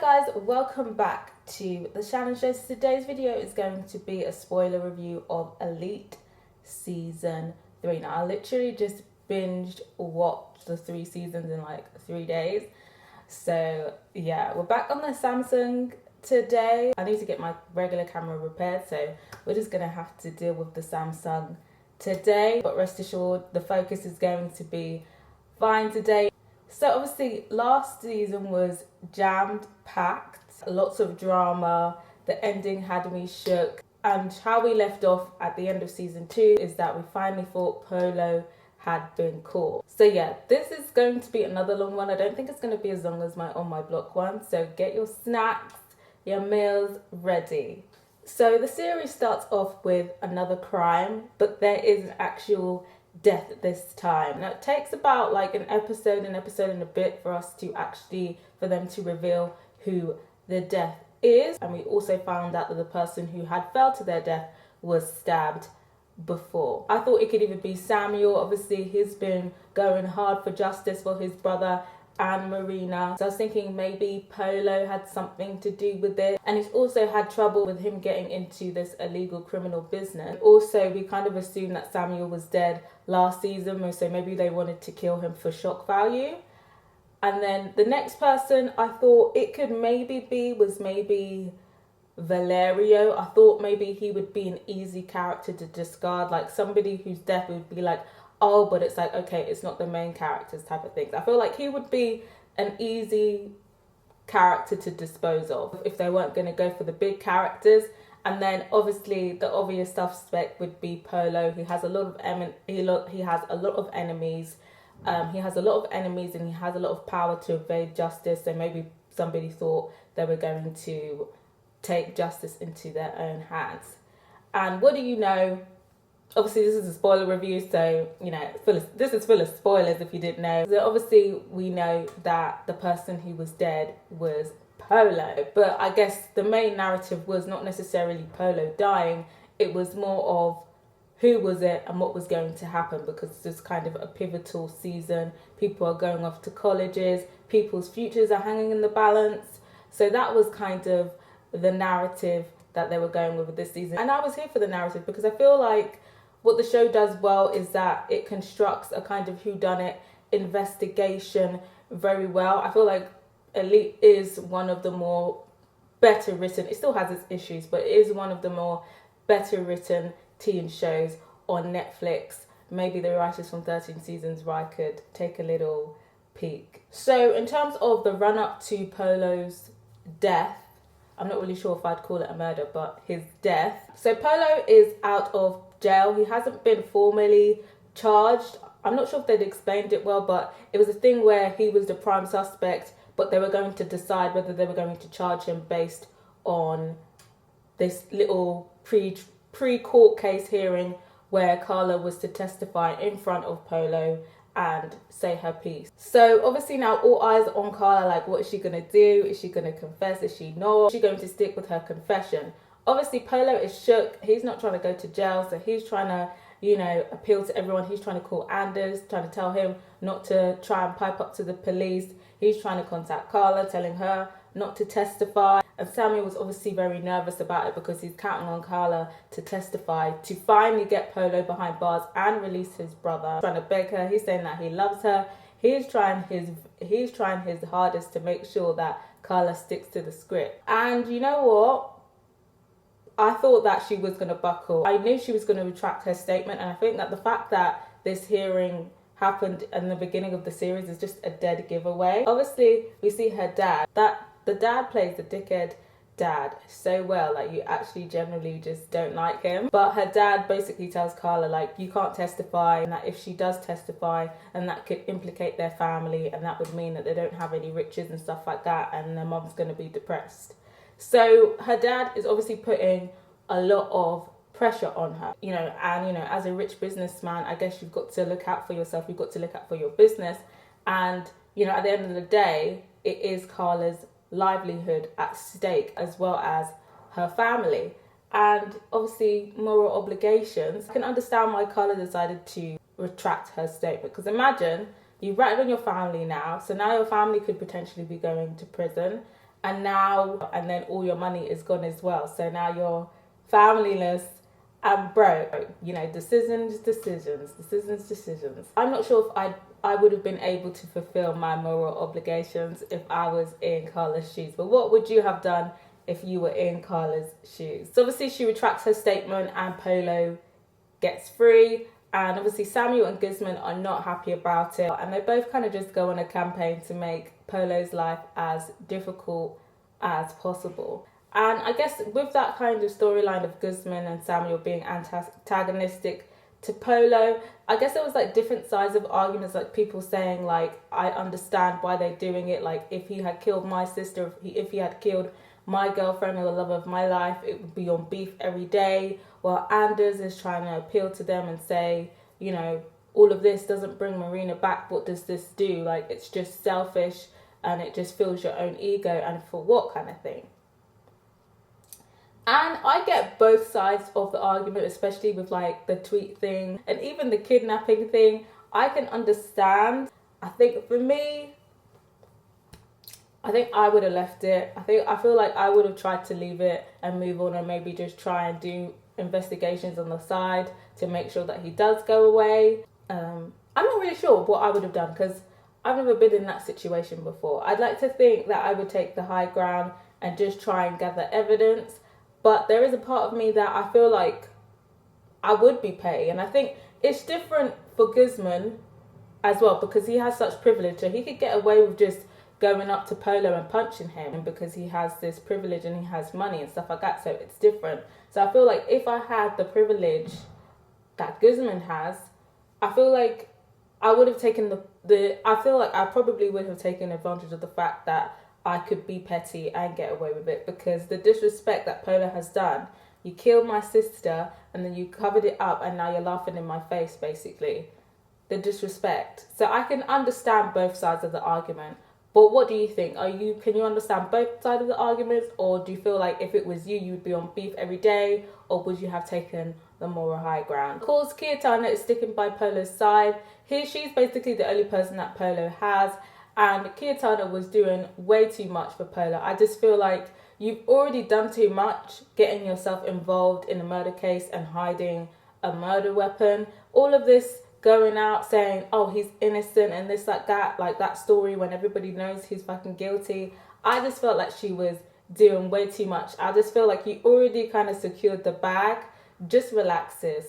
guys, welcome back to the Shannon Show. Today's video is going to be a spoiler review of Élite Season 3. Now, I literally just binged watched the 3 seasons in like 3 days. So yeah, we're back on the Samsung today. I need to get my regular camera repaired, so we're just gonna have to deal with the Samsung today. But rest assured, the focus is going to be fine today. So obviously last season was jammed packed, lots of drama, the ending had me shook, and how we left off at the end of season 2 is that we finally thought Polo had been caught. So yeah, this is going to be another long one. I don't think it's going to be as long as my On My Block one, so get your snacks, your meals ready. So the series starts off with another crime, but there is an actual death this time. Now it takes about like an episode and a bit for them to reveal who the death is, and we also found out that the person who had fell to their death was stabbed before. I thought it could even be Samuel. Obviously he's been going hard for justice for his brother and Marina, so I was thinking maybe Polo had something to do with it, and he's also had trouble with him getting into this illegal criminal business. Also, we kind of assumed that Samuel was dead last season, so maybe they wanted to kill him for shock value. And then the next person I thought it could maybe be was maybe Valerio. I thought maybe he would be an easy character to discard, like somebody whose death would be like, oh, but it's like, okay, it's not the main characters type of things. I feel like he would be an easy character to dispose of if they weren't going to go for the big characters. And then obviously the obvious suspect would be Polo. He has a lot of he has a lot of enemies. He has a lot of enemies and he has a lot of power to evade justice. So maybe somebody thought they were going to take justice into their own hands. And what do you know? Obviously, this is a spoiler review, so, you know, this is full of spoilers if you didn't know. So obviously, we know that the person who was dead was Polo. But I guess the main narrative was not necessarily Polo dying. It was more of who was it and what was going to happen, because this is kind of a pivotal season. People are going off to colleges. People's futures are hanging in the balance. So that was kind of the narrative that they were going with this season. And I was here for the narrative because I feel like what the show does well is that it constructs a kind of whodunit investigation very well. I feel like Élite is one of the more better written, it still has its issues, but it is one of the more better written teen shows on Netflix. Maybe the writers from 13 Seasons where I could take a little peek. So in terms of the run up to Polo's death, I'm not really sure if I'd call it a murder, but his death. So Polo is out of jail. He hasn't been formally charged. I'm not sure if they'd explained it well, but it was a thing where he was the prime suspect, but they were going to decide whether they were going to charge him based on this little pre-court case hearing where Carla was to testify in front of Polo and say her piece. So obviously now all eyes are on Carla, like what is she going to do? Is she going to confess? Is she not? Is she going to stick with her confession? Obviously Polo is shook. He's not trying to go to jail, so he's trying to, you know, appeal to everyone. He's trying to call Anders, trying to tell him not to try and pipe up to the police. He's trying to contact Carla, telling her not to testify. And Samuel was obviously very nervous about it because he's counting on Carla to testify to finally get Polo behind bars and release his brother. He's trying to beg her. He's saying that he loves her. He's trying his hardest to make sure that Carla sticks to the script. And you know what? I thought that she was going to buckle. I knew she was going to retract her statement, and I think that the fact that this hearing happened in the beginning of the series is just a dead giveaway. Obviously, we see her dad. That the dad plays the dickhead dad so well, like you actually generally just don't like him. But her dad basically tells Carla, like, you can't testify, and that if she does testify, and that could implicate their family, and that would mean that they don't have any riches and stuff like that, and their mom's going to be depressed. So her dad is obviously putting a lot of pressure on her, you know, and, you know, as a rich businessman, I guess you've got to look out for yourself. You've got to look out for your business. And, you know, at the end of the day, it is Carla's livelihood at stake, as well as her family. And obviously moral obligations. I can understand why Carla decided to retract her statement, because imagine you ratted on your family now, so now your family could potentially be going to prison, and then all your money is gone as well. So now you're familyless and broke. You know, decisions. I'm not sure if I would have been able to fulfill my moral obligations if I was in Carla's shoes. But what would you have done if you were in Carla's shoes? So obviously she retracts her statement and Polo gets free. And obviously Samuel and Guzman are not happy about it. And they both kind of just go on a campaign to make Polo's life as difficult as possible. And I guess with that kind of storyline of Guzman and Samuel being antagonistic to Polo, I guess there was like different sides of arguments, like people saying like, I understand why they're doing it. Like if he had killed my sister, if he had killed my girlfriend or the love of my life, it would be on beef every day. While Anders is trying to appeal to them and say, you know, all of this doesn't bring Marina back. What does this do? Like it's just selfish and it just fills your own ego, and for what kind of thing. And I get both sides of the argument, especially with like the tweet thing and even the kidnapping thing. I can understand. I think for me, I think I would have left it. I feel like I would have tried to leave it and move on, and maybe just try and do investigations on the side to make sure that he does go away. I'm not really sure what I would have done because I've never been in that situation before. I'd like to think that I would take the high ground and just try and gather evidence. But there is a part of me that I feel like I would be petty. And I think it's different for Guzman as well because he has such privilege. So he could get away with just going up to Polo and punching him because he has this privilege and he has money and stuff like that. So it's different. So I feel like if I had the privilege that Guzman has, I feel like I would have taken I feel like I probably would have taken advantage of the fact that I could be petty and get away with it, because the disrespect that Polo has done, you killed my sister and then you covered it up and now you're laughing in my face, basically. The disrespect. So I can understand both sides of the argument. But what do you think? Can you understand both sides of the arguments, or do you feel like if it was you, you would be on beef every day, or would you have taken the moral high ground? Of course, Cayetana is sticking by Polo's side. She's basically the only person that Polo has. And Cayetana was doing way too much for Polo. I just feel like you've already done too much getting yourself involved in a murder case and hiding a murder weapon. All of this going out saying, oh, he's innocent and this, like that story when everybody knows he's fucking guilty. I just felt like she was doing way too much. I just feel like you already kind of secured the bag. Just relax, sis.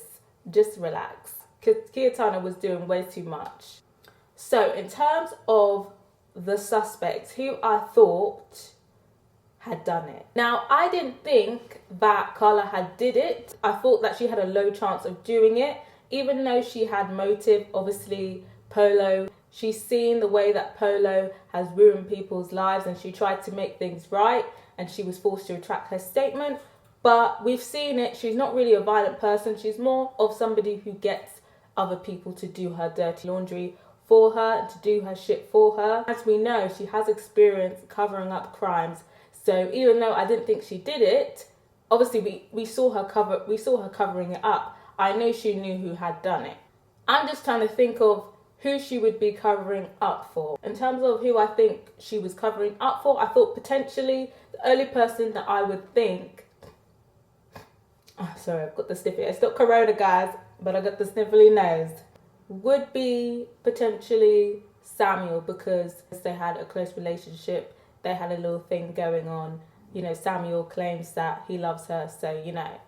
Just relax. Because Cayetana was doing way too much. So in terms of the suspects who I thought had done it. Now, I didn't think that Carla had did it. I thought that she had a low chance of doing it, even though she had motive. Obviously, Polo, she's seen the way that Polo has ruined people's lives and she tried to make things right and she was forced to retract her statement. But we've seen it. She's not really a violent person. She's more of somebody who gets other people to do her dirty laundry for her and to do her shit for her. As we know, she has experience covering up crimes. So even though I didn't think she did it, obviously we saw her covering it up. I know she knew who had done it. I'm just trying to think of who she would be covering up for. In terms of who I think she was covering up for, I thought potentially the only person that I would think... Oh, sorry, I've got the sniffy. It's not corona, guys, but I got the sniffly nose. Would be potentially Samuel, because they had a close relationship. They had a little thing going on. You know, Samuel claims that he loves her, so you know.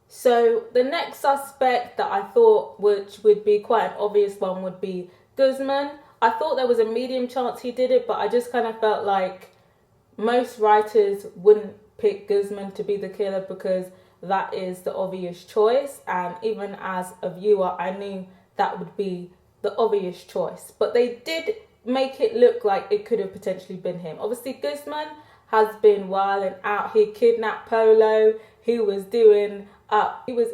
So the next suspect that I thought, which would be quite an obvious one, would be Guzman. I thought there was a medium chance he did it, but I just kind of felt like most writers wouldn't pick Guzman to be the killer because that is the obvious choice. And even as a viewer, I knew that would be the obvious choice. But they did make it look like it could have potentially been him. Obviously, Guzman has been wilding out. He kidnapped Polo. He was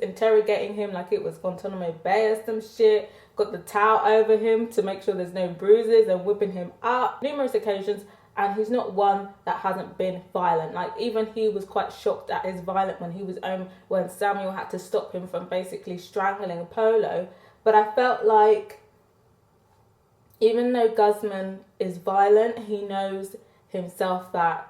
interrogating him like it was Guantanamo Bay or some shit. Got the towel over him to make sure there's no bruises and whipping him up numerous occasions. And he's not one that hasn't been violent. Like, even he was quite shocked at his violence when Samuel had to stop him from basically strangling Polo. But I felt like even though Guzman is violent, he knows himself that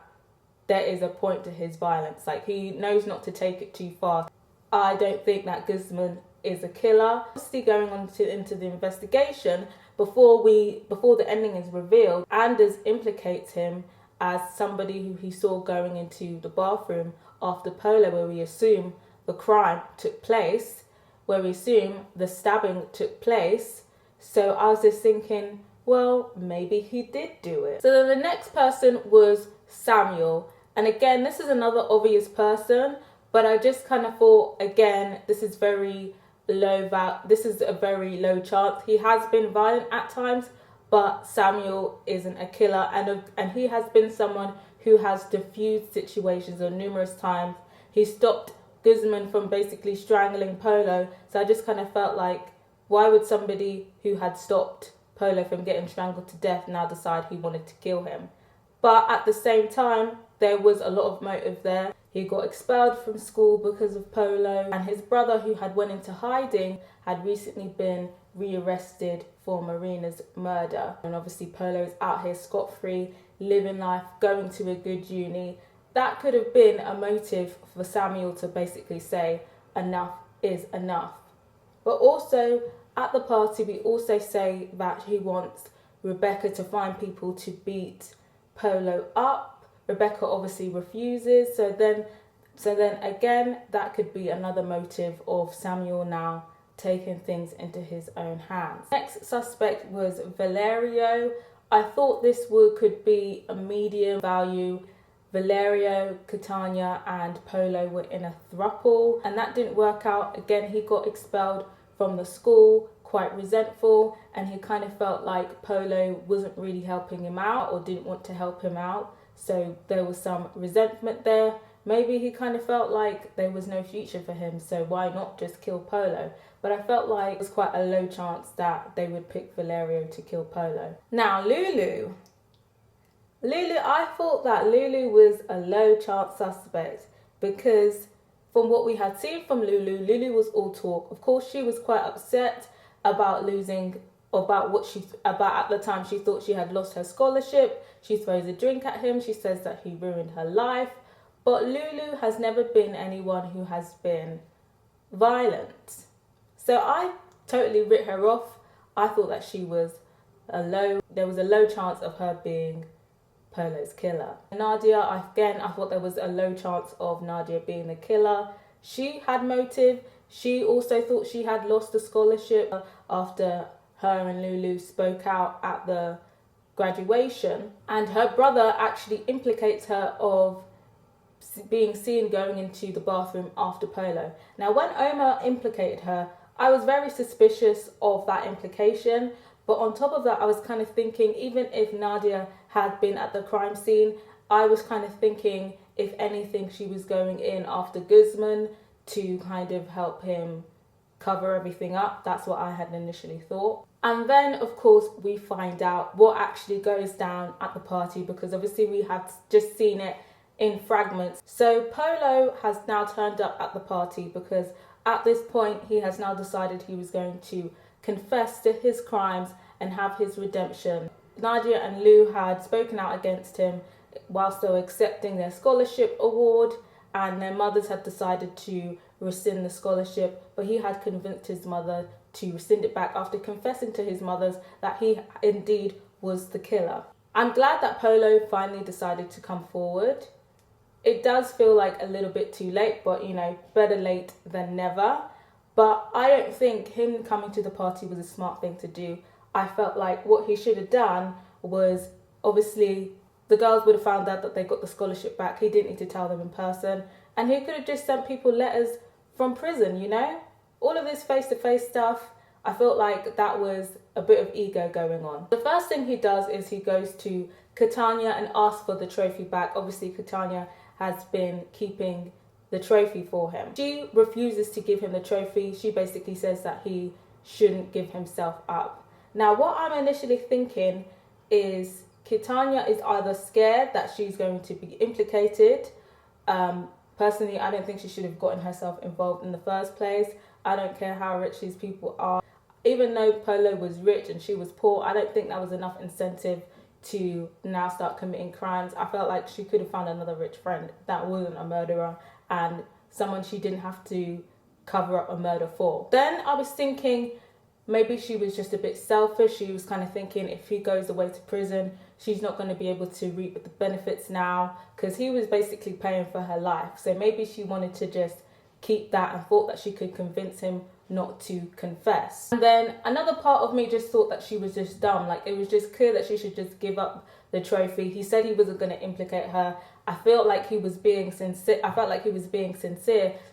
there is a point to his violence. Like, he knows not to take it too far. I don't think that Guzman is a killer. Obviously, going on into the investigation, before the ending is revealed, Anders implicates him as somebody who he saw going into the bathroom after Polo, where we assume the crime took place, where we assume the stabbing took place. So I was just thinking, well, maybe he did do it. So then the next person was Samuel. And again, this is another obvious person, but I just kind of thought, again, this is a very low chance. He has been violent at times, but Samuel isn't a killer, and he has been someone who has diffused situations on numerous times. He stopped Guzman from basically strangling Polo, so I just kind of felt like, why would somebody who had stopped Polo from getting strangled to death now decide he wanted to kill him? But at the same time, there was a lot of motive there. He got expelled from school because of Polo, and his brother, who had went into hiding, had recently been rearrested for Marina's murder. And obviously Polo is out here scot-free, living life, going to a good uni. That could have been a motive for Samuel to basically say, enough is enough. But also, at the party, we also say that he wants Rebecca to find people to beat Polo up. Rebecca obviously refuses, so then again, that could be another motive of Samuel now taking things into his own hands. Next suspect was Valerio. I thought this could be a medium value. Valerio, Catania and Polo were in a throuple, and that didn't work out. Again, he got expelled from the school, quite resentful, and he kind of felt like Polo wasn't really helping him out or didn't want to help him out. So there was some resentment there. Maybe he kind of felt like there was no future for him, so why not just kill Polo? But I felt like it was quite a low chance that they would pick Valerio to kill Polo. Now, Lulu, I thought that Lulu was a low chance suspect because from what we had seen from Lulu was all talk. Of course, she was quite upset about losing, about at the time she thought she had lost her scholarship. She throws a drink at him. She says that he ruined her life. But Lulu has never been anyone who has been violent. So I totally writ her off. I thought that there was a low chance of her being Polo's killer. Nadia, I thought there was a low chance of Nadia being the killer. She had motive. She also thought she had lost the scholarship after her and Lulu spoke out at the graduation. And her brother actually implicates her of being seen going into the bathroom after Polo. Now, when Omar implicated her, I was very suspicious of that implication. But on top of that, I was kind of thinking, even if Nadia had been at the crime scene, I was kind of thinking, if anything, she was going in after Guzman to kind of help him cover everything up. That's what I had initially thought. And then, of course, we find out what actually goes down at the party, because obviously we had just seen it in fragments. So Polo has now turned up at the party because at this point he has now decided he was going to confess to his crimes and have his redemption. Nadia and Lou had spoken out against him whilst they were accepting their scholarship award, and their mothers had decided to rescind the scholarship, but he had convinced his mother to rescind it back after confessing to his mothers that he indeed was the killer. I'm glad that Polo finally decided to come forward. It does feel like a little bit too late, but better late than never. But I don't think him coming to the party was a smart thing to do. I felt like what he should have done was, obviously, the girls would have found out that they got the scholarship back. He didn't need to tell them in person. And he could have just sent people letters from prison, All of this face-to-face stuff, I felt like that was a bit of ego going on. The first thing he does is he goes to Catania and asks for the trophy back. Obviously, Catania has been keeping the trophy for him. She refuses to give him the trophy. She basically says that he shouldn't give himself up. Now, what I'm initially thinking is Catania is either scared that she's going to be implicated. Personally, I don't think she should have gotten herself involved in the first place. I don't care how rich these people are. Even though Polo was rich and she was poor, I don't think that was enough incentive to now start committing crimes. I felt like she could have found another rich friend that wasn't a murderer and someone she didn't have to cover up a murder for. Then I was thinking maybe she was just a bit selfish. She was kind of thinking if he goes away to prison, she's not going to be able to reap the benefits now because he was basically paying for her life. So maybe she wanted to just keep that and thought that she could convince him not to confess. And then another part of me just thought that she was just dumb. Like, it was just clear that she should just give up the trophy. He said he wasn't going to implicate her. I felt like he was being sincere.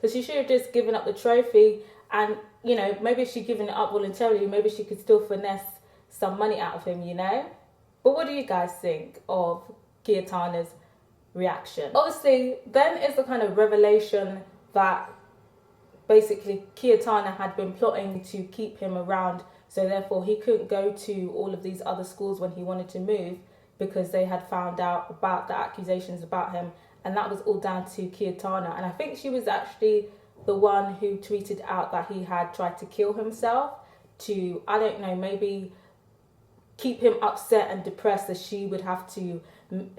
So she should have just given up the trophy. And, you know, maybe if she'd given it up voluntarily, maybe she could still finesse some money out of him, you know? But what do you guys think of Keitana's reaction? Obviously, then is the kind of revelation that basically Keitana had been plotting to keep him around, so therefore he couldn't go to all of these other schools when he wanted to move because they had found out about the accusations about him, and that was all down to Keitana. And I think she was actually the one who tweeted out that he had tried to kill himself to, I don't know, maybe keep him upset and depressed as she would have to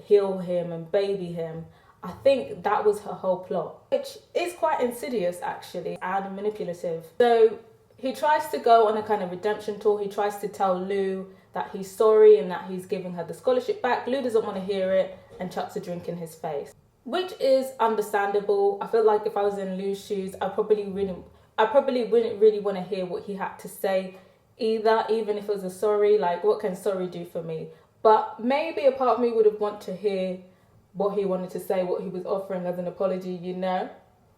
heal him and baby him. I think that was her whole plot, which is quite insidious actually and manipulative. So he tries to go on a kind of redemption tour. He tries to tell Lou that he's sorry and that he's giving her the scholarship back. Lou doesn't want to hear it and chucks a drink in his face, which is understandable. I feel like if I was in Lou's shoes, I probably wouldn't really want to hear what he had to say either, even if it was a sorry. Like, what can sorry do for me? But maybe a part of me would have wanted to hear what he wanted to say, what he was offering as an apology, you know?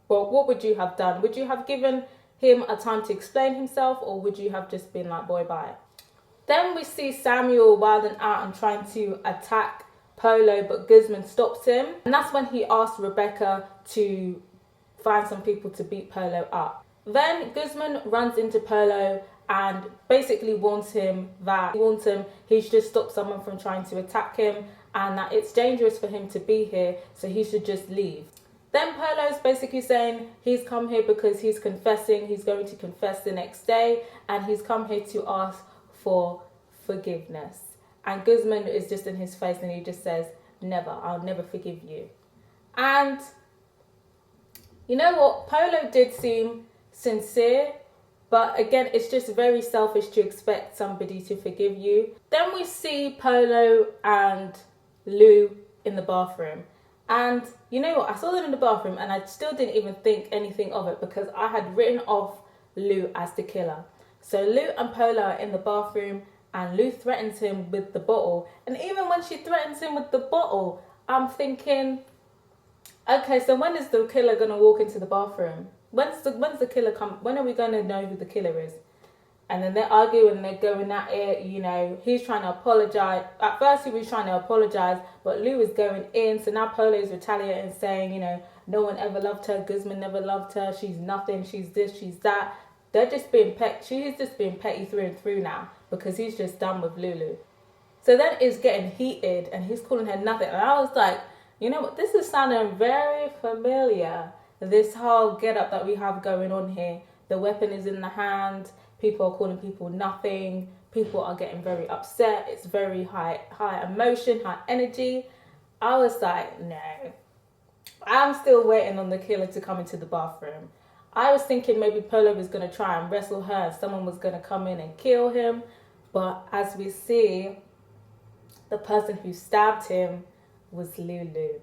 Well, what would you have done? Would you have given him a time to explain himself, or would you have just been like, boy, bye? Then we see Samuel wilding out and trying to attack Polo, but Guzman stops him. And that's when he asks Rebecca to find some people to beat Polo up. Then Guzman runs into Polo and basically warns him he should just stop someone from trying to attack him and that it's dangerous for him to be here, so he should just leave. Then Polo's basically saying he's come here because he's confessing, he's going to confess the next day, and he's come here to ask for forgiveness. And Guzman is just in his face and he just says, never, I'll never forgive you. And you know what? Polo did seem sincere, but again, it's just very selfish to expect somebody to forgive you. Then we see Polo and Lou in the bathroom. And you know what? I saw them in the bathroom and I still didn't even think anything of it because I had written off Lou as the killer. So Lou and Polo are in the bathroom and Lou threatens him with the bottle. And even when she threatens him with the bottle, I'm thinking, okay, so when is the killer going to walk into the bathroom? When's the killer come? When are we going to know who the killer is? And then they're arguing and they're going at it, you know. He's trying to apologise. At first he was trying to apologise, but Lou is going in. So now Polo is retaliating, saying, you know, no one ever loved her. Guzman never loved her. She's nothing. She's this, she's that. They're just being she's just being petty through and through now because he's just done with Lulu. So then it's getting heated and he's calling her nothing. And I was like, you know what? This is sounding very familiar. This whole get-up that we have going on here. The weapon is in the hand. People are calling people nothing. People are getting very upset. It's very high emotion, high energy. I was like, no. I'm still waiting on the killer to come into the bathroom. I was thinking maybe Polo was going to try and wrestle her and someone was going to come in and kill him. But as we see, the person who stabbed him was Lulu.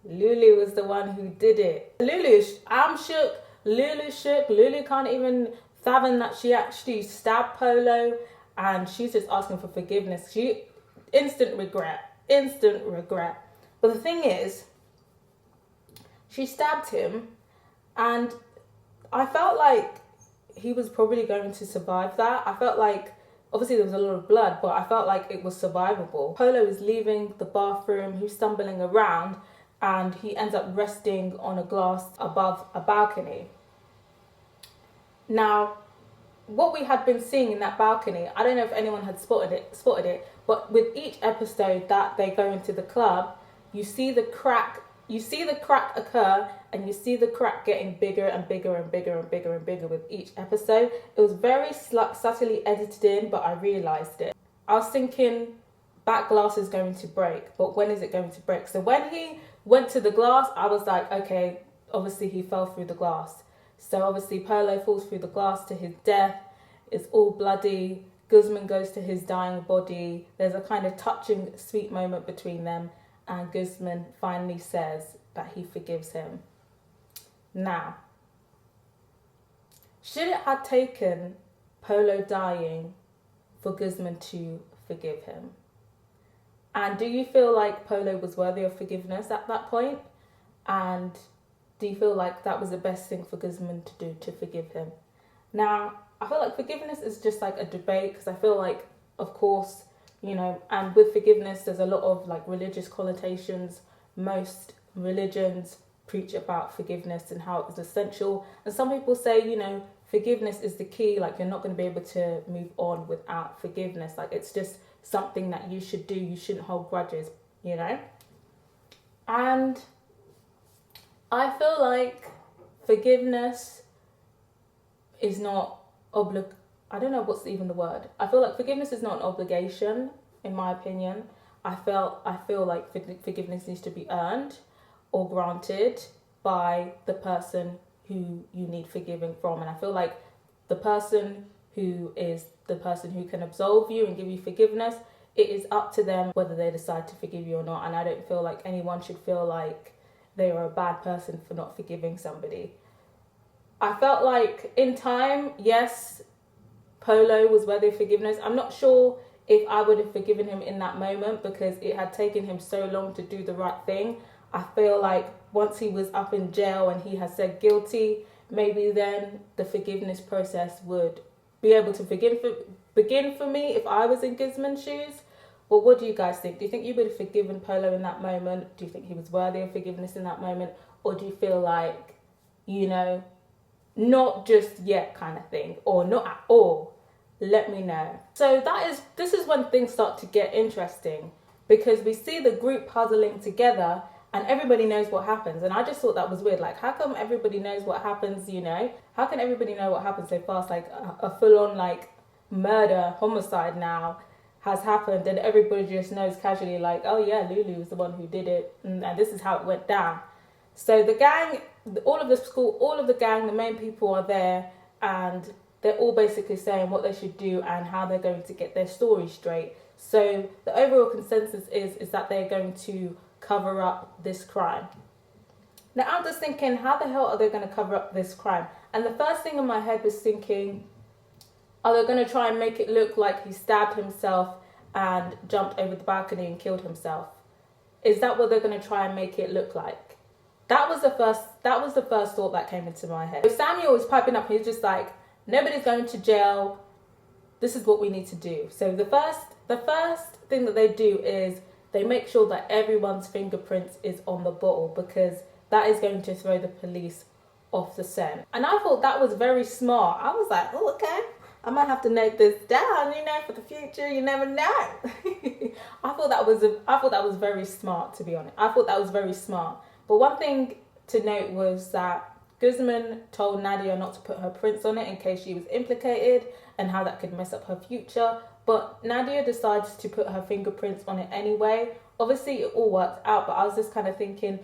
Lulu was the one who did it. I'm shook. Lulu shook. Lulu can't even fathom that she actually stabbed Polo and she's just asking for forgiveness. Instant regret. But the thing is, she stabbed him and I felt like he was probably going to survive that. I felt like, obviously there was a lot of blood, but I felt like it was survivable. Polo is leaving the bathroom, he's stumbling around, and he ends up resting on a glass above a balcony. Now, what we had been seeing in that balcony, I don't know if anyone had spotted it, but with each episode that they go into the club, you see the crack occur, and you see the crack getting bigger and bigger and bigger and bigger and bigger with each episode. It was very subtly edited in, but I realised it. I was thinking, that glass is going to break, but when is it going to break? So when he went to the glass, I was like, okay, obviously he fell through the glass. So obviously Polo falls through the glass to his death. It's all bloody. Guzman goes to his dying body. There's a kind of touching, sweet moment between them, and Guzman finally says that he forgives him. Now, should it have taken Polo dying for Guzman to forgive him? And do you feel like Polo was worthy of forgiveness at that point? And do you feel like that was the best thing for Guzman to do, to forgive him? Now, I feel like forgiveness is just like a debate, because I feel like, of course, you know, and with forgiveness, there's a lot of like religious connotations. Most religions preach about forgiveness and how it's essential. And some people say, you know, forgiveness is the key. Like, you're not going to be able to move on without forgiveness. Like, it's just something that you should do. You shouldn't hold grudges, you know? And I feel like forgiveness is not I don't know what's even the word. I feel like forgiveness is not an obligation, in my opinion. I feel like forgiveness needs to be earned or granted by the person who you need forgiving from. And I feel like the person who can absolve you and give you forgiveness, it is up to them whether they decide to forgive you or not. And I don't feel like anyone should feel like they are a bad person for not forgiving somebody. I felt like in time, yes, Polo was worthy of forgiveness. I'm not sure if I would have forgiven him in that moment, because it had taken him so long to do the right thing. I feel like once he was up in jail and he has said guilty, maybe then the forgiveness process would be able to begin for me if I was in Guzman's shoes. But what do you guys think? Do you think you would have forgiven Polo in that moment? Do you think he was worthy of forgiveness in that moment? Or do you feel like, you know, not just yet kind of thing, or not at all? Let me know. So this is when things start to get interesting, because we see the group puzzling together and everybody knows what happens. And I just thought that was weird. Like, how come everybody knows what happens, you know? How can everybody know what happens so fast? Like a full-on like murder, homicide now has happened, and everybody just knows casually like, oh yeah, Lulu was the one who did it, and this is how it went down. So the gang, all of the gang, the main people are there, and they're all basically saying what they should do and how they're going to get their story straight. So the overall consensus is that they're going to cover up this crime. Now I'm just thinking, how the hell are they going to cover up this crime? And the first thing in my head was thinking, are they going to try and make it look like he stabbed himself and jumped over the balcony and killed himself? Is that what they're going to try and make it look like? That was the first thought that came into my head. Samuel was piping up, he's just like, nobody's going to jail. This is what we need to do. So the first thing that they do is they make sure that everyone's fingerprints is on the bottle, because that is going to throw the police off the scent. And I thought that was very smart. I was like, oh, okay, I might have to note this down, you know, for the future. You never know. I thought that was very smart, to be honest. I thought that was very smart. But one thing to note was that Guzman told Nadia not to put her prints on it in case she was implicated, and how that could mess up her future. But Nadia decides to put her fingerprints on it anyway. Obviously, it all worked out, but I was just kind of thinking,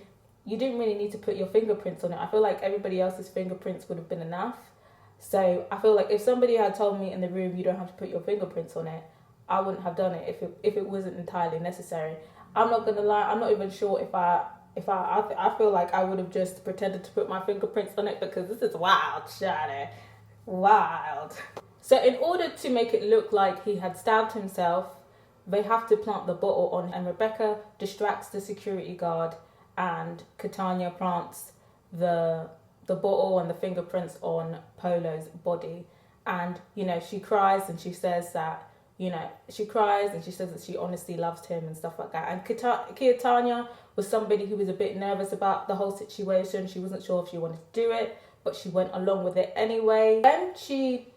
you didn't really need to put your fingerprints on it. I feel like everybody else's fingerprints would have been enough. So I feel like if somebody had told me in the room, you don't have to put your fingerprints on it, I wouldn't have done it if it wasn't entirely necessary. I'm not gonna lie, I'm not even sure if I feel like I would have just pretended to put my fingerprints on it, because this is wild, Shani. Wild. So in order to make it look like he had stabbed himself, they have to plant the bottle on him, and Rebecca distracts the security guard, and Catania plants the bottle and the fingerprints on Polo's body. And, you know, she cries and she says that, you know, she says that she honestly loves him and stuff like that. And Catania was somebody who was a bit nervous about the whole situation. She wasn't sure if she wanted to do it, but she went along with it anyway. When she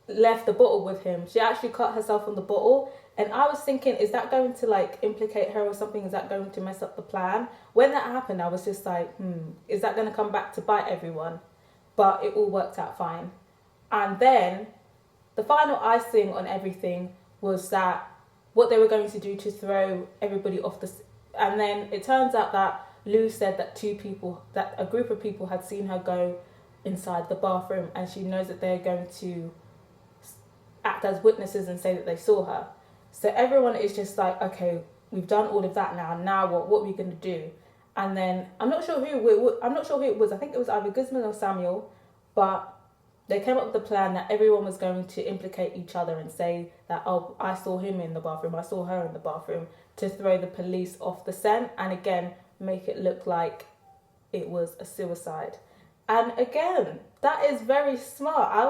left the bottle with him, she actually cut herself on the bottle. And I was thinking, is that going to like implicate her or something? Is that going to mess up the plan? When that happened, I was just like, is that going to come back to bite everyone? But it all worked out fine. And then the final icing on everything was that what they were going to do to throw everybody off the. And then it turns out that Lou said that a group of people had seen her go inside the bathroom, and she knows that they're going to act as witnesses and say that they saw her. So everyone is just like, okay, we've done all of that now. Now what? What are we going to do? And then I'm not sure who it was. I think it was either Guzman or Samuel, but they came up with the plan that everyone was going to implicate each other and say that, oh, I saw him in the bathroom, I saw her in the bathroom, to throw the police off the scent, and again make it look like it was a suicide. And again, that is very smart. I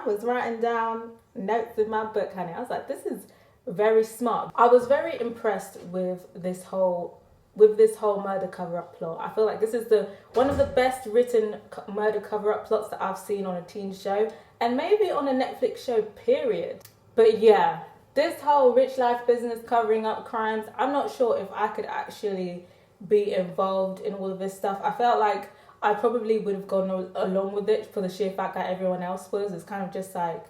was writing down notes in my book, honey. I was like, this is very smart. I was very impressed with this whole murder cover-up plot. I feel like this is one of the best written murder cover-up plots that I've seen on a teen show, and maybe on a Netflix show, period. But yeah, this whole rich life business covering up crimes, I'm not sure if I could actually be involved in all of this stuff. I felt like I probably would have gone along with it for the sheer fact that everyone else was. It's kind of just like,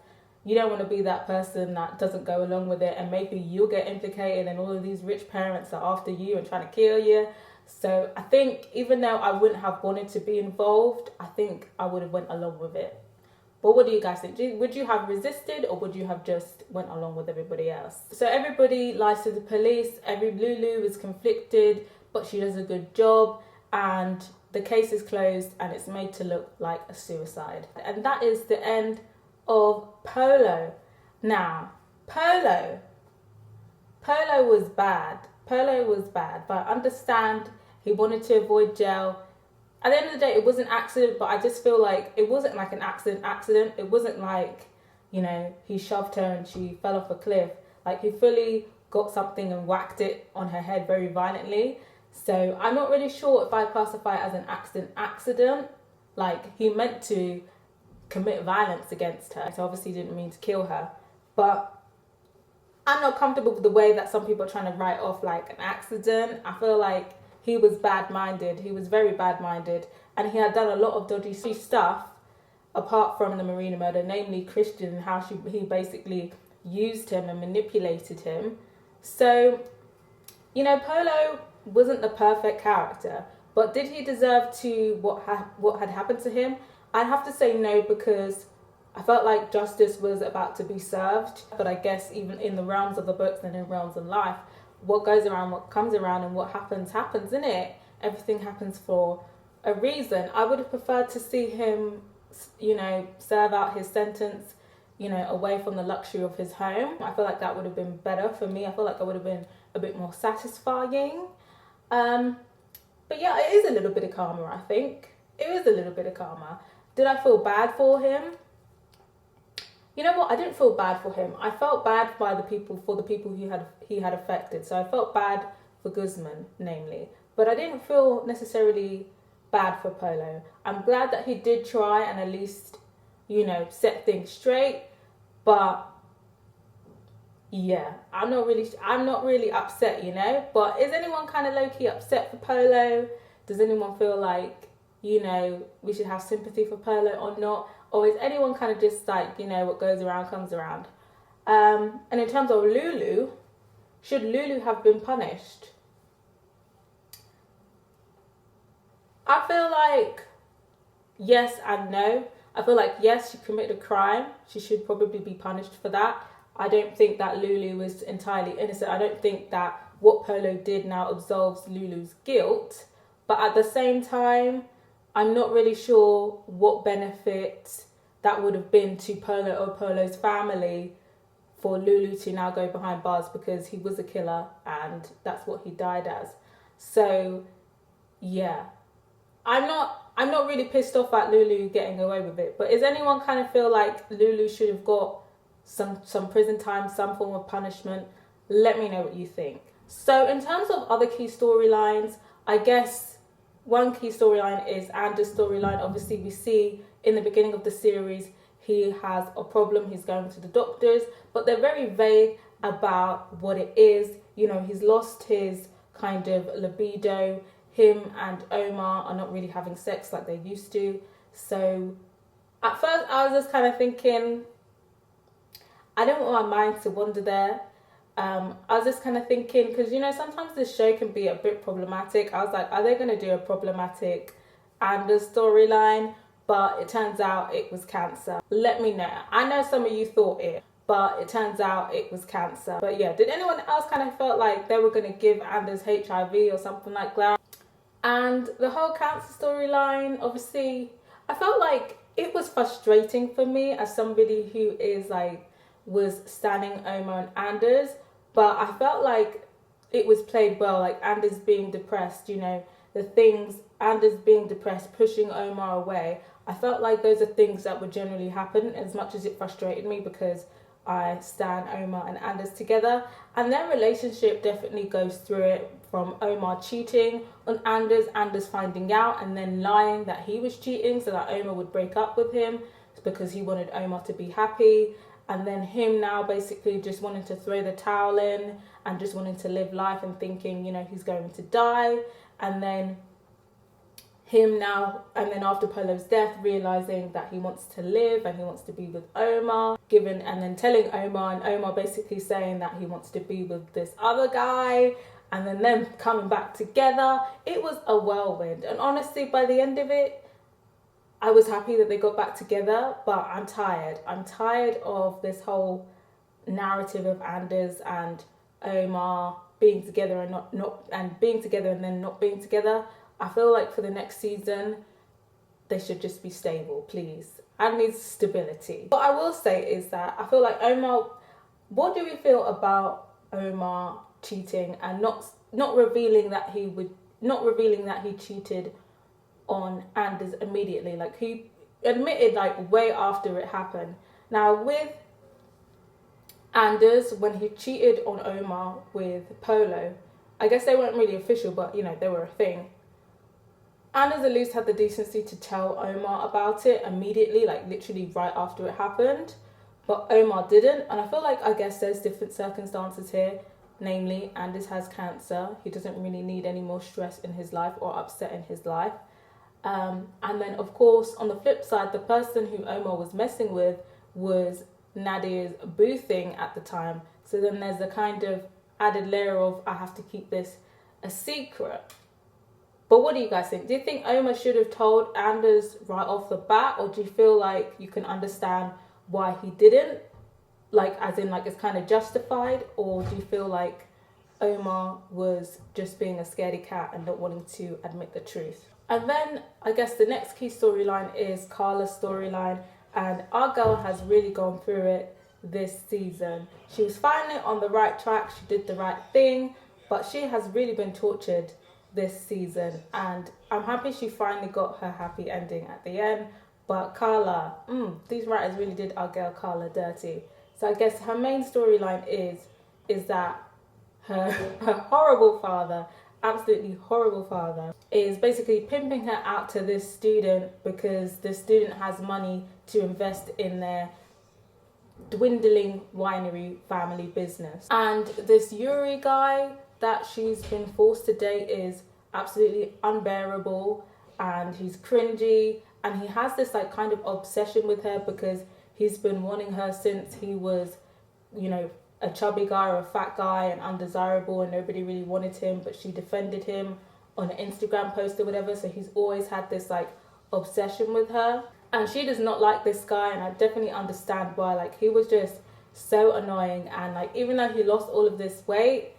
you don't want to be that person that doesn't go along with it, and maybe you'll get implicated and all of these rich parents are after you and trying to kill you. So I think even though I wouldn't have wanted to be involved, I think I would have went along with it. But what do you guys think? Would you have resisted, or would you have just went along with everybody else? So everybody lies to the police. Lulu is conflicted, but she does a good job, and the case is closed and it's made to look like a suicide. And that is the end of Polo. Now, Polo was bad. But I understand he wanted to avoid jail. At the end of the day, it was an accident, but I just feel like it wasn't like an accident. It wasn't like, he shoved her and she fell off a cliff. Like, he fully got something and whacked it on her head very violently. So I'm not really sure if I classify it as an accident. Like, he meant to commit violence against her, so obviously didn't mean to kill her. But I'm not comfortable with the way that some people are trying to write off like an accident. I feel like he was bad-minded. He was very bad-minded, and he had done a lot of dodgy stuff apart from the Marina murder, namely Christian, and how he basically used him and manipulated him. So, Polo wasn't the perfect character, but did he deserve to what had happened to him? I'd have to say no, because I felt like justice was about to be served. But I guess even in the realms of the books and in realms of life, what goes around, what comes around, and what happens, innit? Everything happens for a reason. I would have preferred to see him, serve out his sentence, away from the luxury of his home. I feel like that would have been better for me. I feel like that would have been a bit more satisfying. But yeah, it is a little bit of karma, I think. It is a little bit of karma. Did I feel bad for him? You know what? I didn't feel bad for him. I felt bad for the people he had affected. So I felt bad for Guzman, namely. But I didn't feel necessarily bad for Polo. I'm glad that he did try and at least, set things straight. But yeah, I'm not really upset, But is anyone kind of low-key upset for Polo? Does anyone feel like, we should have sympathy for Polo or not? Or is anyone kind of just like, what goes around comes around? And in terms of Lulu, should Lulu have been punished? I feel like yes and no. I feel like yes, she committed a crime. She should probably be punished for that. I don't think that Lulu was entirely innocent. I don't think that what Polo did now absolves Lulu's guilt. But at the same time, I'm not really sure what benefit that would have been to Polo or Polo's family for Lulu to now go behind bars, because he was a killer and that's what he died as. So, yeah. I'm not really pissed off at Lulu getting away with it. But does anyone kind of feel like Lulu should have got some prison time, some form of punishment? Let me know what you think. So in terms of other key storylines, I guess one key storyline is Anders' storyline. Obviously, we see in the beginning of the series, he has a problem. He's going to the doctors, but they're very vague about what it is. He's lost his kind of libido. Him and Omar are not really having sex like they used to. So at first, I was just kind of thinking, I don't want my mind to wander there. I was just kind of thinking, because you know sometimes this show can be a bit problematic. I was like, are they going to do a problematic Anders storyline? But it turns out it was cancer. Let me know. I know some of you thought it, but it turns out it was cancer. But yeah, did anyone else kind of felt like they were going to give Anders HIV or something like that? And the whole cancer storyline, obviously, I felt like it was frustrating for me as somebody who is like, was standing Omar and Anders, but I felt like it was played well, like Anders being depressed, you know, the things, Anders being depressed, pushing Omar away. I felt like those are things that would generally happen, as much as it frustrated me because I stand Omar and Anders together, and their relationship definitely goes through it, from Omar cheating on Anders, Anders finding out and then lying that he was cheating so that Omar would break up with him because he wanted Omar to be happy, and then him now basically just wanting to throw the towel in and just wanting to live life and thinking, you know, he's going to die, and then him now, and then after Polo's death, realizing that he wants to live and he wants to be with Omar, and then telling Omar, and Omar basically saying that he wants to be with this other guy, and then them coming back together. It was a whirlwind, and honestly, by the end of it, I was happy that they got back together, but I'm tired. I'm tired of this whole narrative of Anders and Omar being together and not and being together and then not being together. I feel like for the next season, they should just be stable, please. I need stability. What I will say is that I feel like Omar, what do we feel about Omar cheating and not revealing that he cheated on Anders immediately? Like, he admitted like way after it happened. Now with Anders, when he cheated on Omar with Polo, I guess they weren't really official, but you know, they were a thing. Anders at least had the decency to tell Omar about it immediately, like literally right after it happened. But Omar didn't, and I feel like, I guess there's different circumstances here. Namely, Anders has cancer. He doesn't really need any more stress in his life or upset in his life. And then, of course, on the flip side, the person who Omar was messing with was Nadia's boo thing at the time. So then there's a kind of added layer of, I have to keep this a secret. But what do you guys think? Do you think Omar should have told Anders right off the bat, or do you feel like you can understand why he didn't? Like, as in, like, it's kind of justified? Or do you feel like Omar was just being a scaredy cat and not wanting to admit the truth? And then, I guess the next key storyline is Carla's storyline. And our girl has really gone through it this season. She was finally on the right track. She did the right thing. But she has really been tortured this season, and I'm happy she finally got her happy ending at the end. But Carla, these writers really did our girl Carla dirty. So I guess her main storyline is that her horrible father, absolutely horrible father, is basically pimping her out to this student because the student has money to invest in their dwindling winery family business. And this Yuri guy that she's been forced to date is absolutely unbearable, and he's cringy, and he has this like kind of obsession with her because he's been wanting her since he was, you know, a chubby guy or a fat guy and undesirable, and nobody really wanted him, but she defended him on an Instagram post or whatever. So he's always had this like obsession with her, and she does not like this guy, and I definitely understand why. Like, he was just so annoying, and like, even though he lost all of this weight,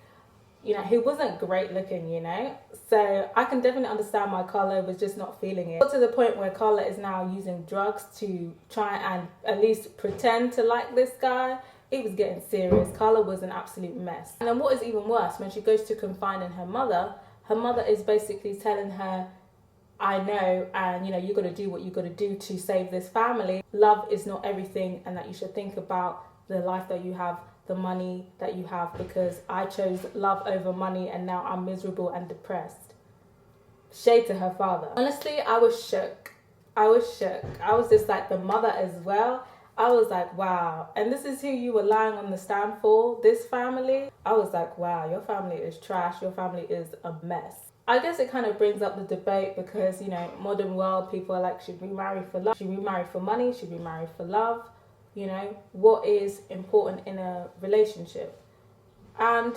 you know, he wasn't great looking, you know. So I can definitely understand why Carla was just not feeling it. To the point where Carla is now using drugs to try and at least pretend to like this guy. It was getting serious. Carla was an absolute mess. And then what is even worse, when she goes to confide in her mother is basically telling her, I know, and you know, you got to do what you got to do to save this family. Love is not everything, and that you should think about the life that you have, the money that you have, because I chose love over money and now I'm miserable and depressed. Shade to her father. Honestly, I was shook. I was just like, the mother as well. I was like, wow. And this is who you were lying on the stand for, this family? I was like, wow, your family is trash. Your family is a mess. I guess it kind of brings up the debate because, you know, modern world, people are like, should we marry for love? Should we marry for money? Should we marry for love? You know, what is important in a relationship? And,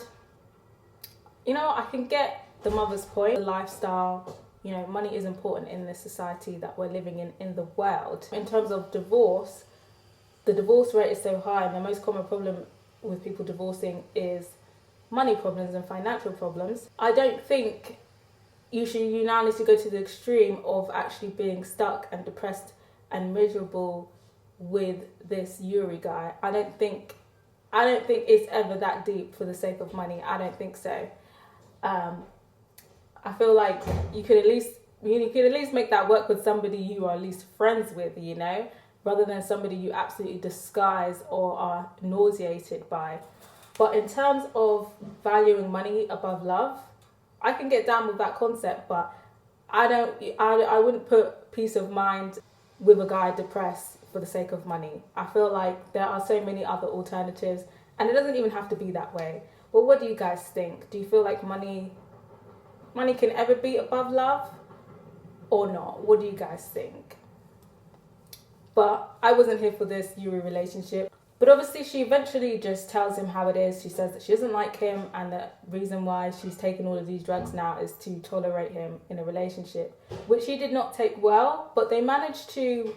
I can get the mother's point, the lifestyle, money is important in this society that we're living in the world. In terms of divorce, the divorce rate is so high, and the most common problem with people divorcing is money problems and financial problems. I don't think you now need to go to the extreme of actually being stuck and depressed and miserable with this Yuri guy. I don't think it's ever that deep for the sake of money. I don't think so. I feel like you could at least make that work with somebody you are at least friends with, rather than somebody you absolutely despise or are nauseated by. But in terms of valuing money above love, I can get down with that concept, but I wouldn't put peace of mind with a guy depressed for the sake of money. I feel like there are so many other alternatives, and it doesn't even have to be that way. But what do you guys think? Do you feel like money can ever be above love or not? What do you guys think? But I wasn't here for this Yuri relationship. But obviously she eventually just tells him how it is. She says that she doesn't like him, and the reason why she's taken all of these drugs now is to tolerate him in a relationship, which he did not take well. But they managed to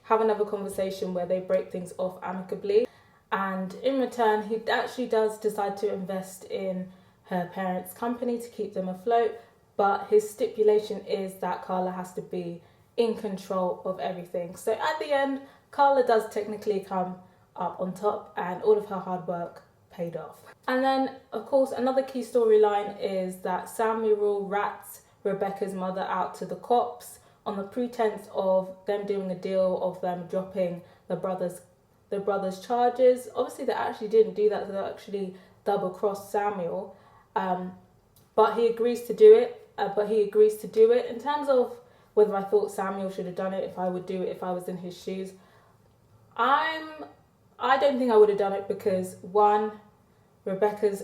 have another conversation where they break things off amicably. And in return, he actually does decide to invest in her parents' company to keep them afloat. But his stipulation is that Carla has to be in control of everything. So at the end, Carla does technically come up on top, and all of her hard work paid off. And then, of course, another key storyline is that Samuel rats Rebecca's mother out to the cops on the pretense of them doing a deal of them dropping the brothers' charges. Obviously, they actually didn't do that. They actually double-crossed Samuel, but he agrees to do it. In terms of whether I thought Samuel should have done it, if I would do it if I was in his shoes, I don't think I would have done it because, one, Rebecca's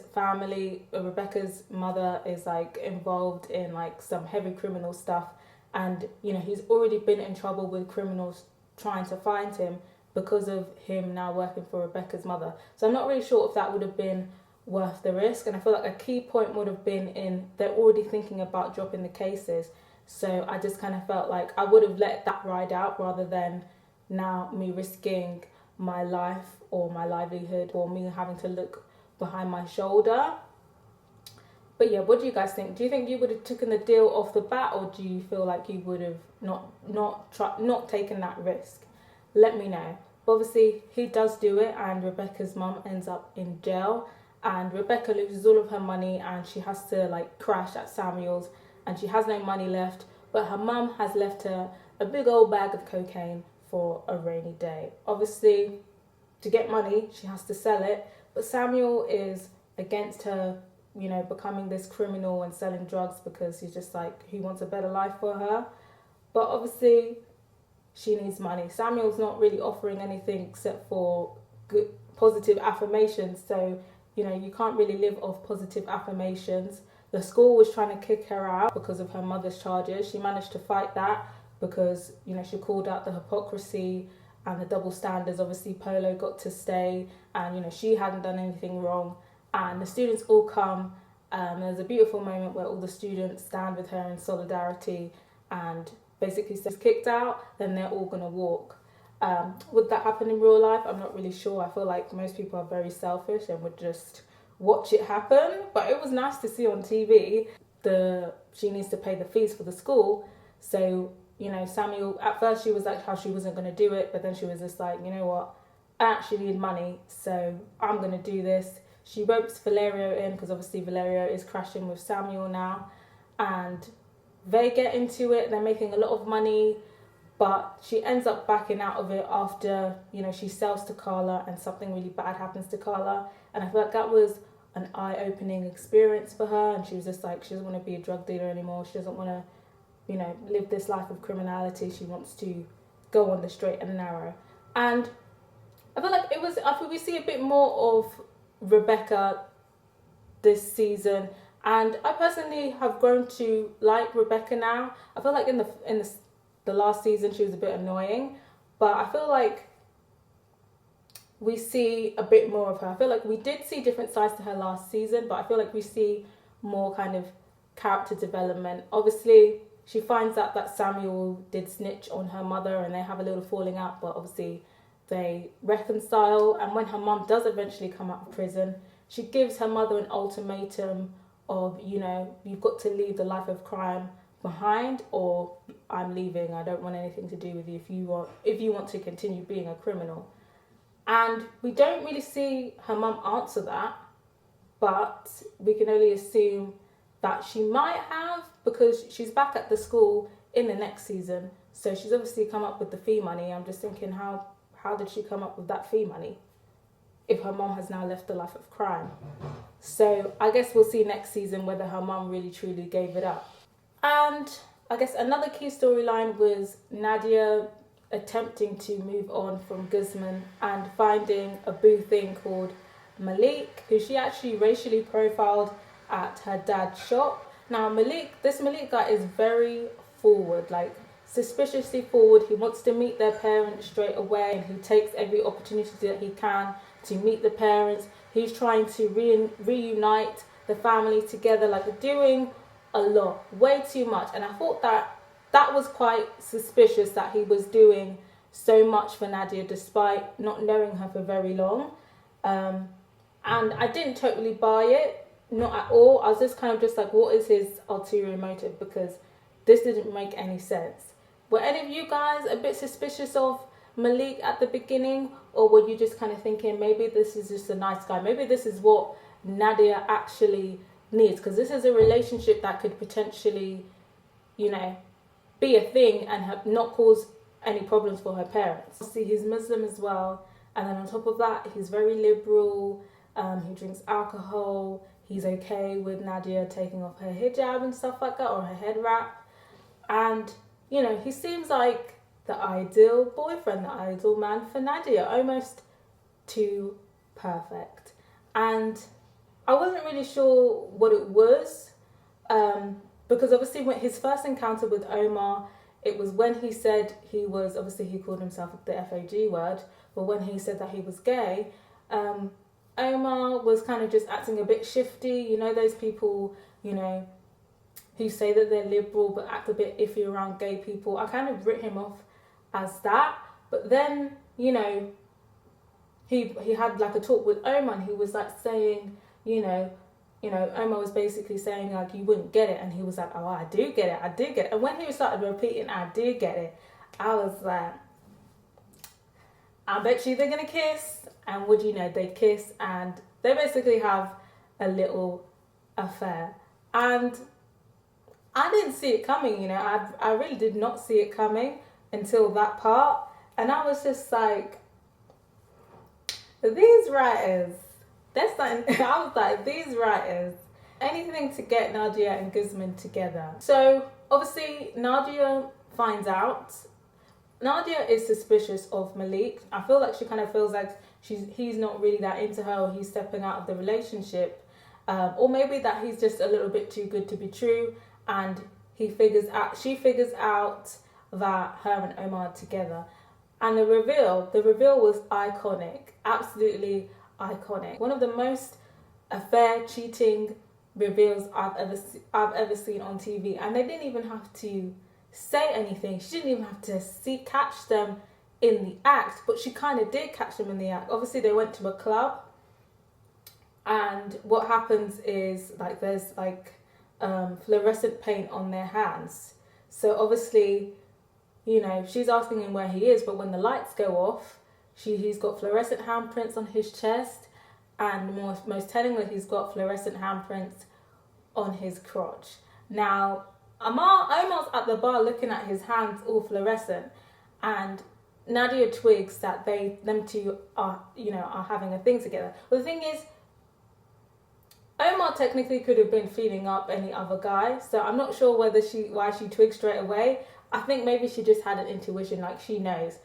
mother is involved in some heavy criminal stuff, and he's already been in trouble with criminals trying to find him because of him now working for Rebecca's mother. So I'm not really sure if that would have been worth the risk, and I feel like a key point would have been in they're already thinking about dropping the cases. So I just kind of felt like I would have let that ride out rather than now me risking my life or my livelihood, or me having to look behind my shoulder. But yeah, what do you guys think? Do you think you would have taken the deal off the bat, or do you feel like you would have not taken that risk? Let me know. But obviously he does do it, and Rebecca's mum ends up in jail, and Rebecca loses all of her money, and she has to crash at Samuel's, and she has no money left, but her mum has left her a big old bag of cocaine for a rainy day. Obviously, to get money, she has to sell it, but Samuel is against her, becoming this criminal and selling drugs because he's just he wants a better life for her. But obviously, she needs money. Samuel's not really offering anything except for good, positive affirmations, so, you can't really live off positive affirmations. The school was trying to kick her out because of her mother's charges. She managed to fight that because, she called out the hypocrisy and the double standards. Obviously, Polo got to stay, and, she hadn't done anything wrong. And the students all come. There's a beautiful moment where all the students stand with her in solidarity, and basically she's kicked out, then they're all going to walk. Would that happen in real life? I'm not really sure. I feel like most people are very selfish and would just watch it happen. But it was nice to see on TV she needs to pay the fees for the school. So, Samuel, at first she was how she wasn't going to do it, but then she was just you know what, I actually need money, so I'm going to do this. She ropes Valerio in because obviously Valerio is crashing with Samuel now, and they get into it. They're making a lot of money, but she ends up backing out of it after, she sells to Carla and something really bad happens to Carla. And I feel like that was an eye-opening experience for her, and she was just she doesn't want to be a drug dealer anymore. She doesn't want to live this life of criminality. She wants to go on the straight and narrow. And I feel we see a bit more of Rebecca this season, and I personally have grown to like Rebecca now. I feel like in the last season she was a bit annoying, but I feel like we see a bit more of her. I feel like we did see different sides to her last season, but I feel like we see more kind of character development. Obviously, she finds out that Samuel did snitch on her mother and they have a little falling out, but obviously they reconcile. And when her mum does eventually come out of prison, she gives her mother an ultimatum of, you know, you've got to leave the life of crime behind, or I'm leaving. I don't want anything to do with you if you want to continue being a criminal. And we don't really see her mum answer that, but we can only assume that she might have, because she's back at the school in the next season. So she's obviously come up with the fee money. I'm just thinking, how did she come up with that fee money if her mum has now left the life of crime? So I guess we'll see next season whether her mum really truly gave it up. And I guess another key storyline was Nadia attempting to move on from Guzman and finding a boo thing called Malik, who she actually racially profiled at her dad's shop. Now this Malik guy is very forward, like suspiciously forward. He wants to meet their parents straight away, and he takes every opportunity that he can to meet the parents. He's trying to reunite the family together, like doing a lot, way too much. And I thought that was quite suspicious that he was doing so much for Nadia despite not knowing her for very long. And I didn't totally buy it, not at all. I was just kind of just like, what is his ulterior motive? Because this didn't make any sense. Were any of you guys a bit suspicious of Malik at the beginning? Or were you just kind of thinking, maybe this is just a nice guy? Maybe this is what Nadia actually needs? Because this is a relationship that could potentially, you know, be a thing and not cause any problems for her parents. See, he's Muslim as well. And then on top of that, he's very liberal. He drinks alcohol. He's okay with Nadia taking off her hijab and stuff like that, or her head wrap. And, you know, he seems like the ideal boyfriend, the ideal man for Nadia, almost too perfect. And I wasn't really sure what it was, because obviously when his first encounter with Omar, it was when he said he was, obviously he called himself the FAG word, but when he said that he was gay, Omar was kind of just acting a bit shifty. You know, those people, you know, who say that they're liberal but act a bit iffy around gay people. I kind of writ him off as that. But then, you know, he had like a talk with Omar, and he was like saying, you know, Omar was basically saying like, you wouldn't get it. And he was like, oh, I do get it. And when he started repeating, I do get it, I was like, I bet you they're going to kiss. And would you know, they kiss and they basically have a little affair. And I didn't see it coming, you know. I really did not see it coming until that part. And I was just like, these writers, that's like, I was like, these writers, anything to get Nadia and Guzman together. So obviously Nadia finds out. Nadia is suspicious of Malik. I feel like she kind of feels like he's not really that into her, or he's stepping out of the relationship, or maybe that he's just a little bit too good to be true, and she figures out that her and Omar are together. And the reveal was iconic, absolutely iconic. One of the most affair cheating reveals I've ever seen on TV, and they didn't even have to say anything. She didn't even have to catch them in the act, but she kind of did catch them in the act. Obviously they went to a club, and what happens is like there's like fluorescent paint on their hands. So obviously, you know, she's asking him where he is, but when the lights go off, he's got fluorescent handprints on his chest, and most tellingly, he's got fluorescent handprints on his crotch. Now Omar's at the bar looking at his hands all fluorescent, and Nadia twigs that them two are having a thing together. But the thing is, Omar technically could have been feeling up any other guy, so I'm not sure why she twigged straight away. I think maybe she just had an intuition, like she knows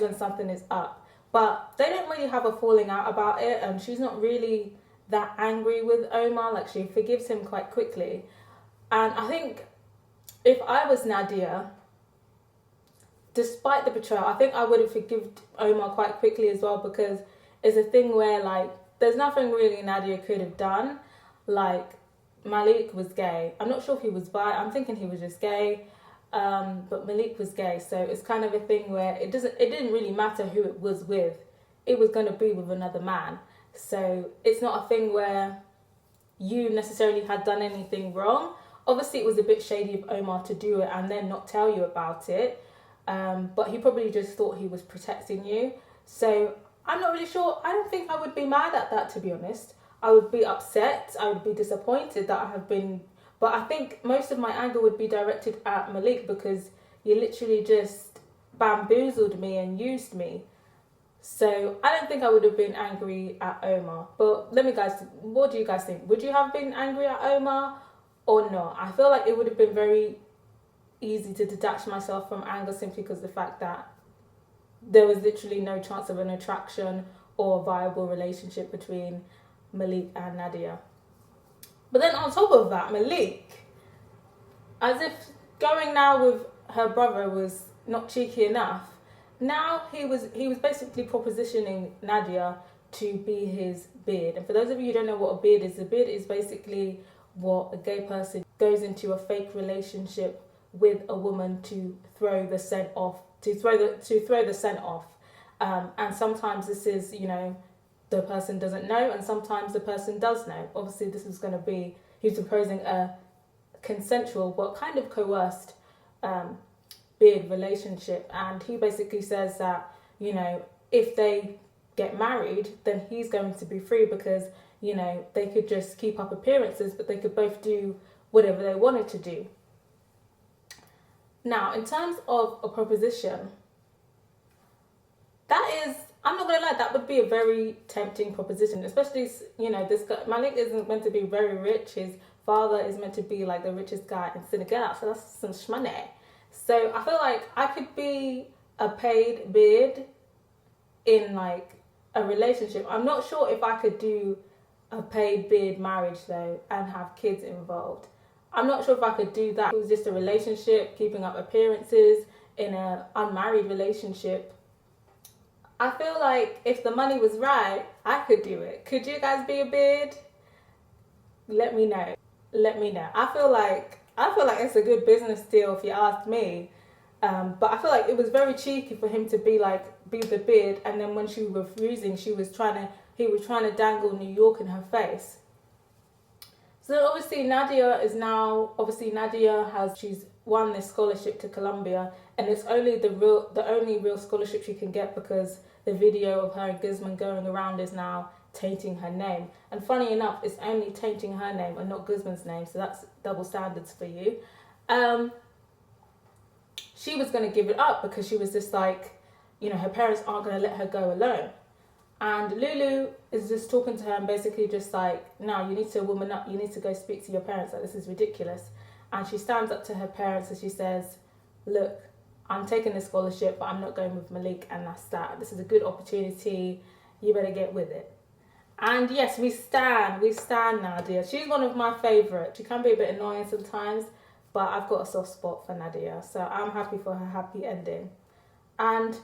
when something is up. But they don't really have a falling out about it, and she's not really that angry with Omar. Like, she forgives him quite quickly. And I think if I was Nadia, despite the betrayal, I think I would have forgiven Omar quite quickly as well, because is a thing where, like, there's nothing really Nadia could have done. Like, Malik was gay. I'm not sure if he was bi. I'm thinking he was just gay. But Malik was gay. So it's kind of a thing where it didn't really matter who it was with. It was going to be with another man. So it's not a thing where you necessarily had done anything wrong. Obviously, it was a bit shady of Omar to do it and then not tell you about it. But he probably just thought he was protecting you. So I'm not really sure. I don't think I would be mad at that, to be honest. I would be upset. I would be disappointed that I have been... But I think most of my anger would be directed at Malik, because you literally just bamboozled me and used me. So I don't think I would have been angry at Omar. But what do you guys think? Would you have been angry at Omar or not? I feel like it would have been very easy to detach myself from anger simply because of the fact that there was literally no chance of an attraction or viable relationship between Malik and Nadia. But then on top of that, Malik, as if going now with her brother was not cheeky enough, now he was basically propositioning Nadia to be his beard. And for those of you who don't know what a beard is basically what a gay person goes into a fake relationship with a woman to throw the scent off. And sometimes this is, the person doesn't know, and sometimes the person does know. Obviously, this is going to be, he's proposing a consensual but kind of coerced beard relationship. And he basically says that, if they get married, then he's going to be free because, they could just keep up appearances, but they could both do whatever they wanted to do. Now, in terms of a proposition, I'm not going to lie, that would be a very tempting proposition, especially, this guy, Malik isn't meant to be very rich. His father is meant to be like the richest guy in Senegal, so that's some shmoney. So I feel like I could be a paid beard in like a relationship. I'm not sure if I could do a paid beard marriage though and have kids involved. I'm not sure if I could do that. It was just a relationship, keeping up appearances in an unmarried relationship. I feel like if the money was right, I could do it. Could you guys be a beard? Let me know. I feel like it's a good business deal if you ask me. But I feel like it was very cheeky for him to be the beard, and then when she was refusing, he was trying to dangle New York in her face. So obviously she's won this scholarship to Columbia, and it's only the only real scholarship she can get because the video of her and Guzman going around is now tainting her name. And funny enough, it's only tainting her name and not Guzman's name, so that's double standards for you. She was going to give it up because she was just like, her parents aren't going to let her go alone. And Lulu is just talking to her and basically just like, no, you need to woman up. You need to go speak to your parents. Like, this is ridiculous. And she stands up to her parents and she says, look, I'm taking this scholarship, but I'm not going with Malik, and that's that. This is a good opportunity. You better get with it. And yes, we stand Nadia. She's one of my favourites. She can be a bit annoying sometimes, but I've got a soft spot for Nadia. So I'm happy for her happy ending. And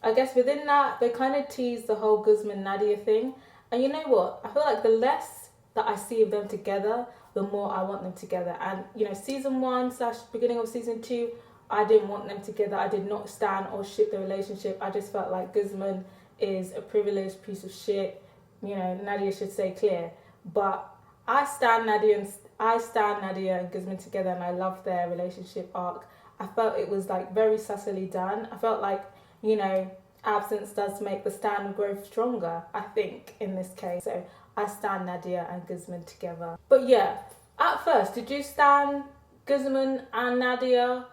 I guess within that, they kind of tease the whole Guzman-Nadia thing. And you know what? I feel like the less that I see of them together, the more I want them together. And, season 1 / beginning of season 2, I didn't want them together. I did not stand or ship the relationship. I just felt like Guzman is a privileged piece of shit. Nadia should stay clear. But I stand Nadia and Guzman together, and I love their relationship arc. I felt it was like very subtly done. I felt like, absence does make the stand grow stronger, I think, in this case. So I stand Nadia and Guzman together. But yeah, at first, did you stand Guzman and Nadia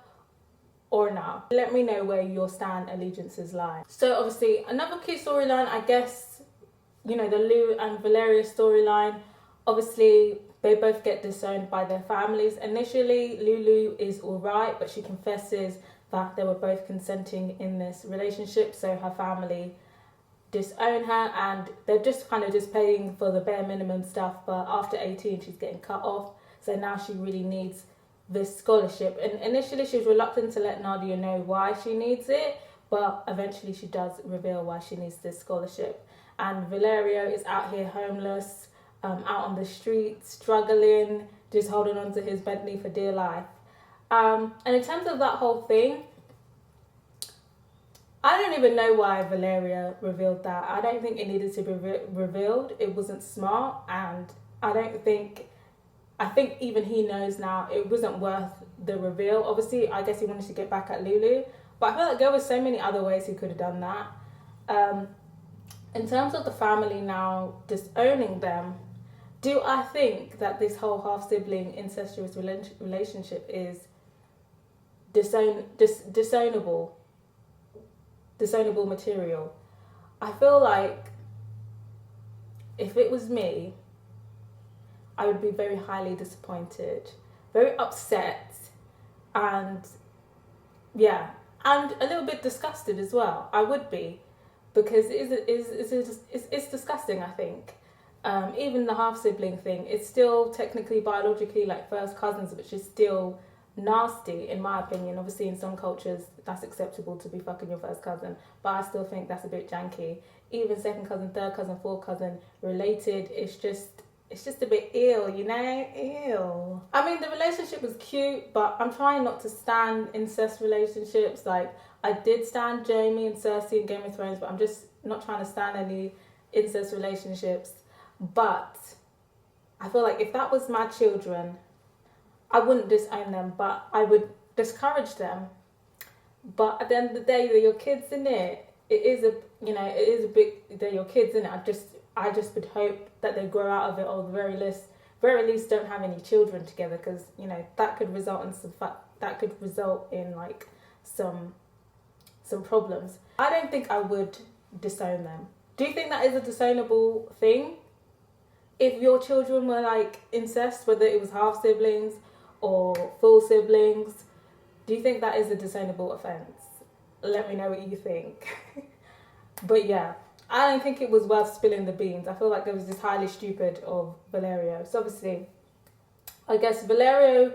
or no? Let me know where your stand allegiances lie. So obviously, another key storyline, I guess, the Lou and Valerio storyline. Obviously, they both get disowned by their families. Initially, Lulu is alright, but she confesses that they were both consenting in this relationship, so her family disown her, and they're just kind of just paying for the bare minimum stuff. But after 18, she's getting cut off, so now she really needs this scholarship. And initially, she was reluctant to let Nadia know why she needs it, but eventually she does reveal why she needs this scholarship. and Valerio is out here homeless, out on the streets, struggling, just holding on to his Bentley for dear life. And in terms of that whole thing, I don't even know why Valerio revealed that. I don't think it needed to be revealed. It wasn't smart, and I think even he knows now it wasn't worth the reveal. Obviously, I guess he wanted to get back at Lulu, but I feel like there were so many other ways he could have done that. In terms of the family now disowning them, do I think that this whole half-sibling incestuous relationship is disownable material? I feel like if it was me, I would be very highly disappointed, very upset, and and a little bit disgusted as well. I would be, because it's disgusting, I think. Even the half-sibling thing, it's still technically biologically like first cousins, which is still nasty in my opinion. Obviously in some cultures that's acceptable to be fucking your first cousin, but I still think that's a bit janky. Even second cousin, third cousin, fourth cousin related, it's just a bit ill, you know? Ew. I mean, the relationship was cute, but I'm trying not to stan incest relationships. Like, I did stan Jamie and Cersei in Game of Thrones, but I'm just not trying to stan any incest relationships. But I feel like if that was my children, I wouldn't disown them, but I would discourage them. But at the end of the day, they're your kids, innit? It is a bit, they're your kids, innit? I just would hope that they grow out of it, or at the very least don't have any children together, because that could result in like some problems. I don't think I would disown them. Do you think that is a disownable thing? If your children were like incest, whether it was half siblings or full siblings, do you think that is a disownable offence? Let me know what you think. But yeah, I don't think it was worth spilling the beans. I feel like it was just highly stupid of Valerio. So obviously, I guess Valerio,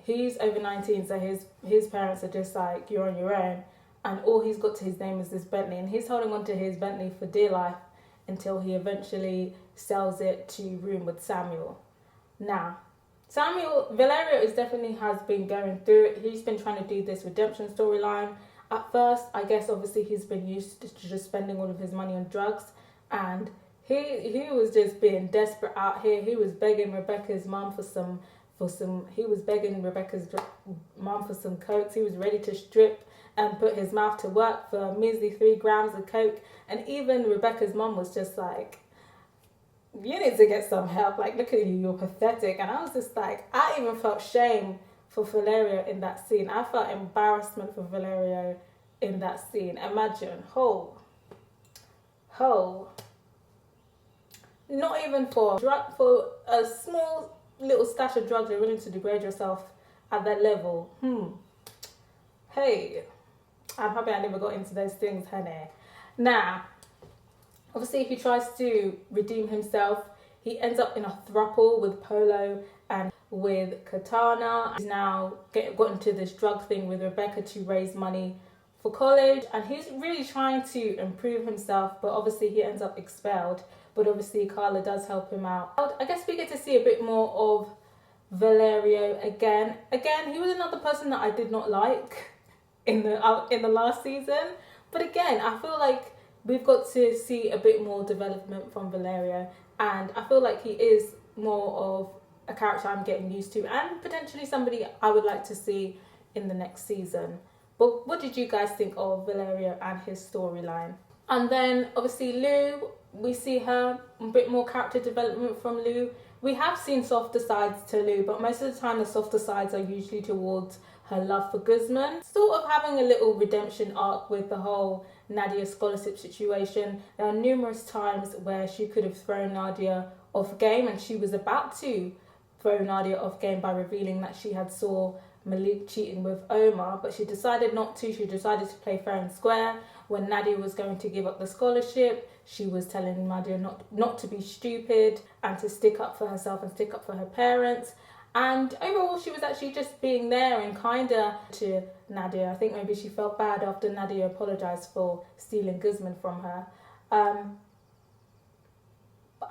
he's over 19, so his parents are just like, you're on your own. And all he's got to his name is this Bentley. And he's holding on to his Bentley for dear life until he eventually sells it to room with Samuel. Now, Valerio definitely has been going through it. He's been trying to do this redemption storyline. At first, I guess obviously he's been used to just spending all of his money on drugs, and he was just being desperate out here. He was begging Rebecca's mum for some cokes. He was ready to strip and put his mouth to work for a measly 3 grams of coke. And even Rebecca's mum was just like, you need to get some help. Like, look at you, you're pathetic. And I was just like, I even felt shame for Valerio in that scene. I felt embarrassment for Valerio in that scene. Imagine, not even for a small little stash of drugs, you're willing to degrade yourself at that level. Hey, I'm happy I never got into those things, honey. Now, obviously, he tries to redeem himself. He ends up in a throuple with Polo and with Katana. He's now got into this drug thing with Rebecca to raise money for college, and he's really trying to improve himself, but obviously he ends up expelled. But obviously Carla does help him out. I guess we get to see a bit more of Valerio again. He was another person that I did not like in the last season. But again, I feel like we've got to see a bit more development from Valerio, and I feel like he is more of a character I'm getting used to, and potentially somebody I would like to see in the next season. But what did you guys think of Valerio and his storyline? And then obviously Lou, we see her, a bit more character development from Lou. We have seen softer sides to Lou, but most of the time the softer sides are usually towards her love for Guzman. Sort of having a little redemption arc with the whole Nadia scholarship situation. There are numerous times where she could have thrown Nadia off game, and she was about to throw Nadia off game by revealing that she had saw Malik cheating with Omar, but she decided not to. She decided to play fair and square. When Nadia was going to give up the scholarship, she was telling Nadia not to be stupid and to stick up for herself and stick up for her parents. And overall, she was actually just being there and kinder to Nadia. I think maybe she felt bad after Nadia apologised for stealing Guzman from her. But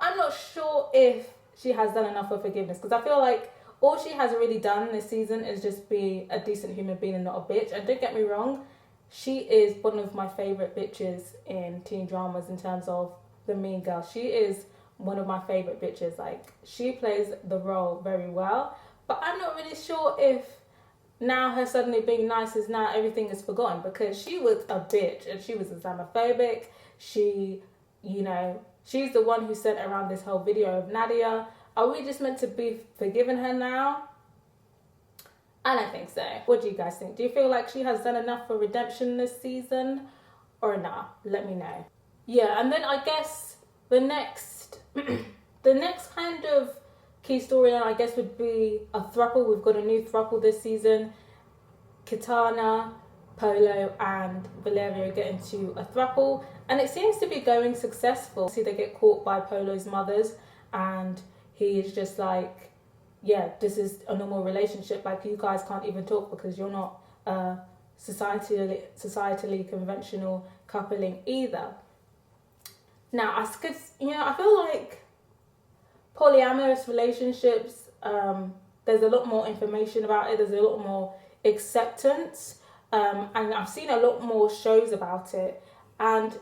I'm not sure if she has done enough for forgiveness, because I feel like all she has really done this season is just be a decent human being and not a bitch. And don't get me wrong, she is one of my favourite bitches in teen dramas in terms of the mean girl. She is one of my favourite bitches. Like, she plays the role very well. But I'm not really sure if now her suddenly being nice is now everything is forgotten, because she was a bitch and she was Islamophobic. She, you know, she's the one who sent around this whole video of Nadia. Are we just meant to be forgiving her now? I don't think so. What do you guys think? Do you feel like she has done enough for redemption this season or not? Let me know. Yeah, and then I guess the next the next kind of key storyline, I guess, would be a throuple. We've got a new throuple this season. Kitana, Polo and Valerio get into a throuple, and it seems to be going successful. See, they get caught by Polo's mothers, and he is just like, yeah, this is a normal relationship. Like, you guys can't even talk because you're not societally conventional coupling either. Now, I feel like polyamorous relationships, there's a lot more information about it. There's a lot more acceptance, and I've seen a lot more shows about it. And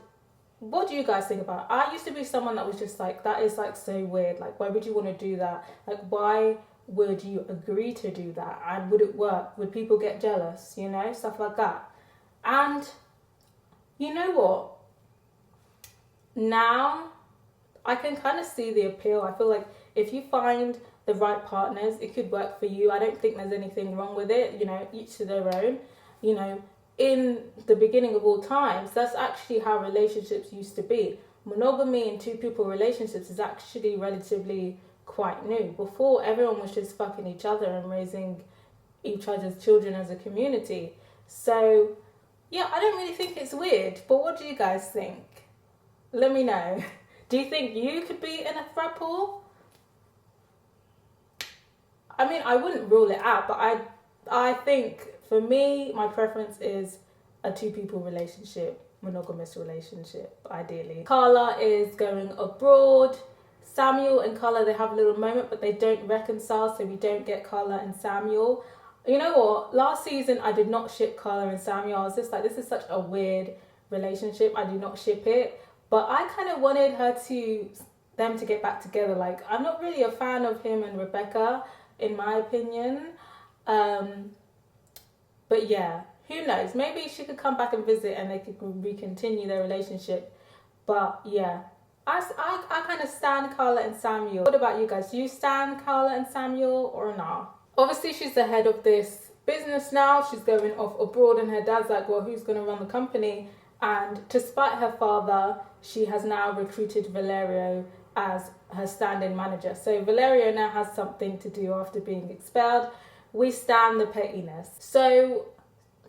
what do you guys think about it? I used to be someone that was just like, that is like so weird. Like, why would you want to do that? Like, why would you agree to do that? And would it work? Would people get jealous? You know, stuff like that. And you know what? Now I can kind of see the appeal. I feel like if you find the right partners, it could work for you. I don't think there's anything wrong with it. You know, each to their own. You know, in the beginning of all times, that's actually how relationships used to be. Monogamy in two people relationships is actually relatively quite new. Before, everyone was just fucking each other and raising each other's children as a community. So yeah, I don't really think it's weird. But what do you guys think? Let me know. Do you think you could be in a throuple? I mean, I wouldn't rule it out, but I think for me, my preference is a two people relationship, monogamous relationship, ideally. Carla is going abroad. Samuel and Carla, they have a little moment, but they don't reconcile, so we don't get Carla and Samuel. You know what? Last season, I did not ship Carla and Samuel. I was just like, this is such a weird relationship. I do not ship it. But I kind of wanted them to get back together. Like, I'm not really a fan of him and Rebecca, in my opinion. But yeah, who knows? Maybe she could come back and visit and they could re-continue their relationship. But yeah, I kind of stan Carla and Samuel. What about you guys? Do you stan Carla and Samuel or not? Obviously, she's the head of this business now. She's going off abroad and her dad's like, well, who's going to run the company? And despite her father, she has now recruited Valerio as her stand-in manager. So Valerio now has something to do after being expelled. We stand the pettiness. So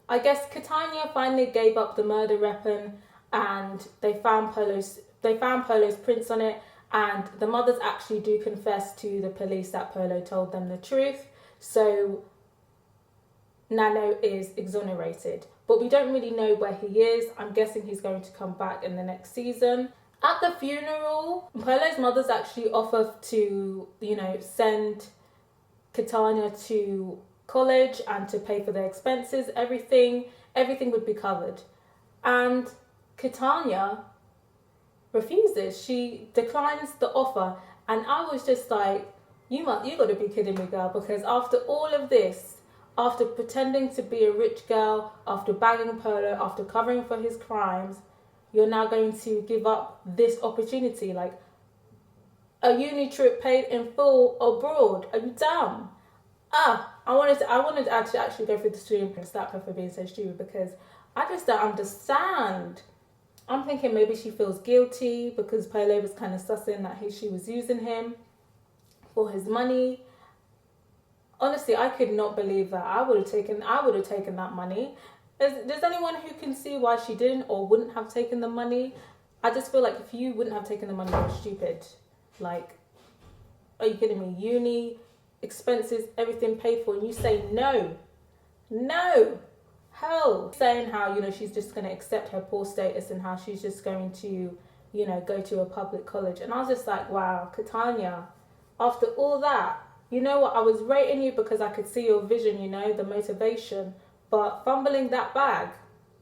I guess Catania finally gave up the murder weapon, and they found Polo's prints on it, and the mothers actually do confess to the police that Polo told them the truth. So Nano is exonerated, but we don't really know where he is. I'm guessing he's going to come back in the next season. At the funeral, Polo's mothers actually offer to, you know, send Catania to college and to pay for their expenses. Everything would be covered. And Catania refuses. She declines the offer. And I was just like, you got to be kidding me, girl, because after all of this, after pretending to be a rich girl, after bagging Polo, after covering for his crimes, you're now going to give up this opportunity, like a uni trip paid in full abroad. Are you dumb? I wanted to actually go through the stream and slap her for being so stupid, because I just don't understand. I'm thinking maybe she feels guilty because Polo was kind of sussing that she was using him for his money. Honestly, I could not believe that. I would have taken that money. There's anyone who can see why she didn't or wouldn't have taken the money? I just feel like if you wouldn't have taken the money, you're stupid. Like, are you kidding me? Uni, expenses, everything paid for, and you say no. Hell. Saying how, you know, she's just going to accept her poor status and how she's just going to you know, go to a public college. And I was just like, wow, Catania, after all that, you know what, I was rating you because I could see your vision, you know, the motivation, but fumbling that bag,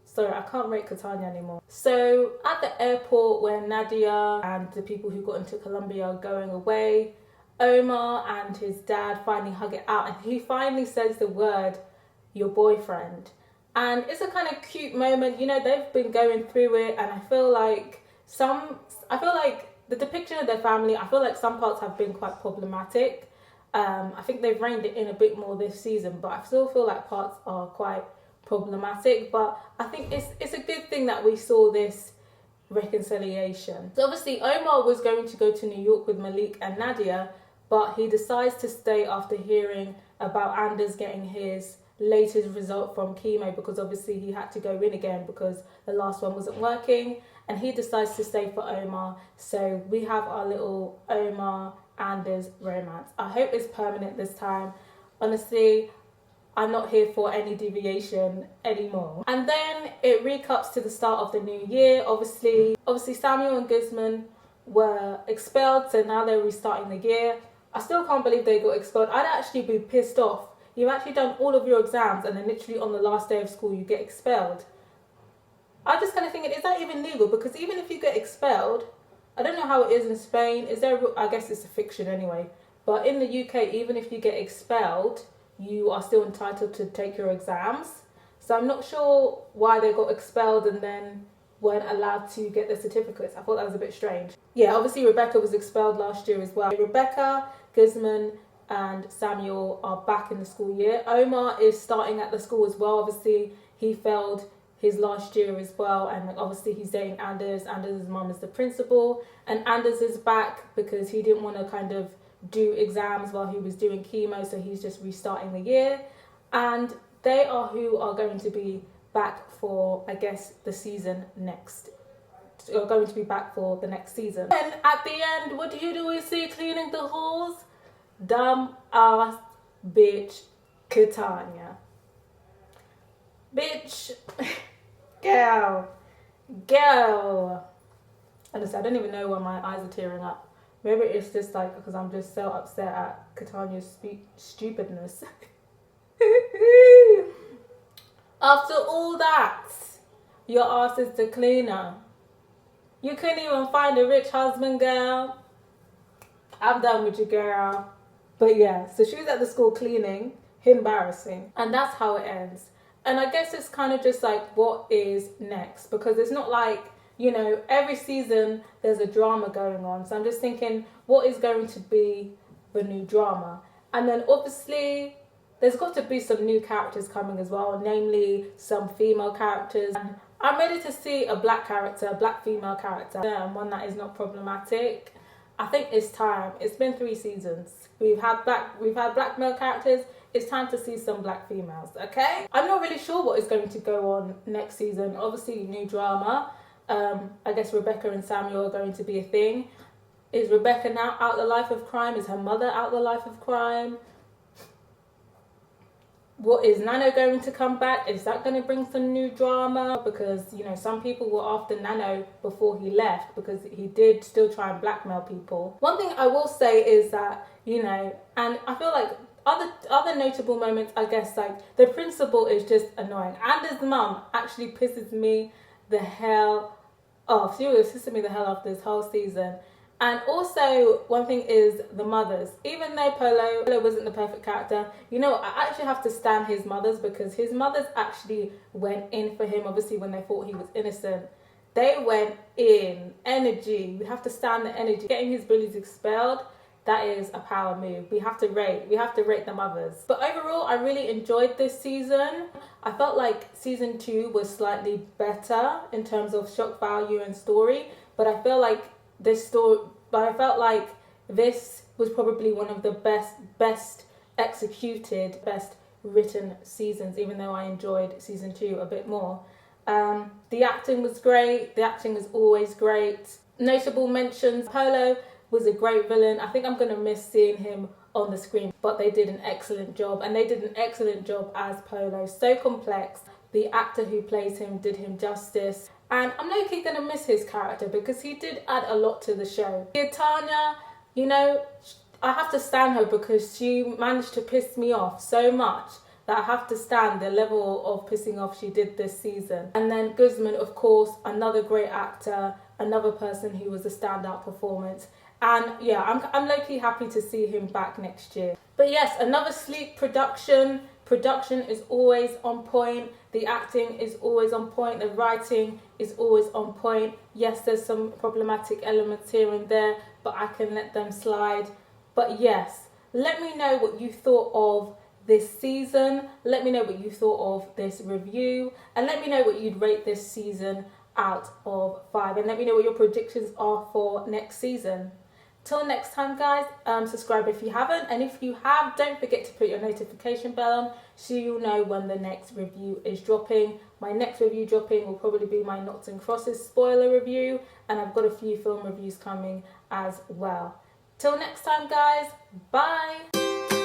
sorry, I can't rate Catania anymore. So at the airport where Nadia and the people who got into Colombia are going away, Omar and his dad finally hug it out, and he finally says the word, your boyfriend. And it's a kind of cute moment, you know, they've been going through it, and I feel like the depiction of their family, I feel like some parts have been quite problematic. I think they've reined it in a bit more this season, but I still feel like parts are quite problematic. But I think it's a good thing that we saw this reconciliation. So obviously Omar was going to go to New York with Malik and Nadia, but he decides to stay after hearing about Anders getting his latest result from chemo, because obviously he had to go in again because the last one wasn't working, and he decides to stay for Omar. So we have our little Omar Anders romance. I hope it's permanent this time. Honestly, I'm not here for any deviation anymore. And then it recuts to the start of the new year. Obviously Samuel and Guzman were expelled, so now they're restarting the year. I still can't believe they got expelled. I'd actually be pissed off. You've actually done all of your exams, and then literally on the last day of school you get expelled. I just kind of think, is that even legal? Because even if you get expelled, I don't know how it is in Spain. I guess it's a fiction anyway. But in the UK, even if you get expelled, you are still entitled to take your exams. So I'm not sure why they got expelled and then weren't allowed to get their certificates. I thought that was a bit strange. Yeah, obviously Rebecca was expelled last year as well. Rebecca, Guzman and Samuel are back in the school year. Omar is starting at the school as well. Obviously he failed his last year as well, and obviously he's dating Anders. Anders' mum is the principal, and Anders is back because he didn't want to kind of do exams while he was doing chemo, so he's just restarting the year. And they are who are going to be back for, I guess, the season next. Are going to be back for the next season. And at the end, what do we see cleaning the halls? Dumb ass bitch Catania. Bitch. Girl. Honestly, I don't even know why my eyes are tearing up. Maybe it's just like because I'm just so upset at Catania's stupidness. After all that, your ass is the cleaner. You couldn't even find a rich husband, girl. I'm done with you, girl. But yeah, so she was at the school cleaning. Embarrassing. And that's how it ends. And I guess it's kind of just like, what is next? Because it's not like, you know, every season there's a drama going on. So I'm just thinking, what is going to be the new drama? And then obviously there's got to be some new characters coming as well, namely some female characters. And I'm ready to see a black character, a black female character, and one that is not problematic. I think it's time. It's been 3 seasons. We've had black male characters. It's time to see some black females, okay? I'm not really sure what is going to go on next season. Obviously, new drama. I guess Rebecca and Samuel are going to be a thing. Is Rebecca now out the life of crime? Is her mother out the life of crime? What is Nano going to come back? Is that going to bring some new drama? Because, you know, some people were after Nano before he left because he did still try and blackmail people. One thing I will say is that, you know, and I feel like other notable moments, I guess, like the principal is just annoying. Anders' mum actually pisses me the hell off. She was pissing me the hell off this whole season. And also, one thing is the mothers. Even though Polo wasn't the perfect character, you know, I actually have to stand his mothers because his mothers actually went in for him, obviously, when they thought he was innocent. They went in. Energy. We have to stand the energy. Getting his bullies expelled, that is a power move. We have to rate the mothers. But overall, I really enjoyed this season. I felt like season 2 was slightly better in terms of shock value and story, but I felt like this was probably one of the best executed, best written seasons, even though I enjoyed season 2 a bit more. The acting was great. The acting is always great. Notable mentions, Polo was a great villain. I think I'm going to miss seeing him on the screen, but they did an excellent job, and they did an excellent job as Polo. So complex. The actor who plays him did him justice. And I'm low-key gonna miss his character because he did add a lot to the show. Tanya, you know, I have to stand her because she managed to piss me off so much that I have to stand the level of pissing off she did this season. And then Guzman, of course, another great actor, another person who was a standout performance. And yeah, I'm low-key happy to see him back next year. But yes, another sleek production. Production is always on point. The acting is always on point. The writing is always on point. Yes, there's some problematic elements here and there, but I can let them slide. But yes, let me know what you thought of this season. Let me know what you thought of this review. And let me know what you'd rate this season out of 5. And let me know what your predictions are for next season. Till next time, guys, subscribe if you haven't. And if you have, don't forget to put your notification bell on so you'll know when the next review is dropping. My next review dropping will probably be my Noughts and Crosses spoiler review. And I've got a few film reviews coming as well. Till next time, guys. Bye.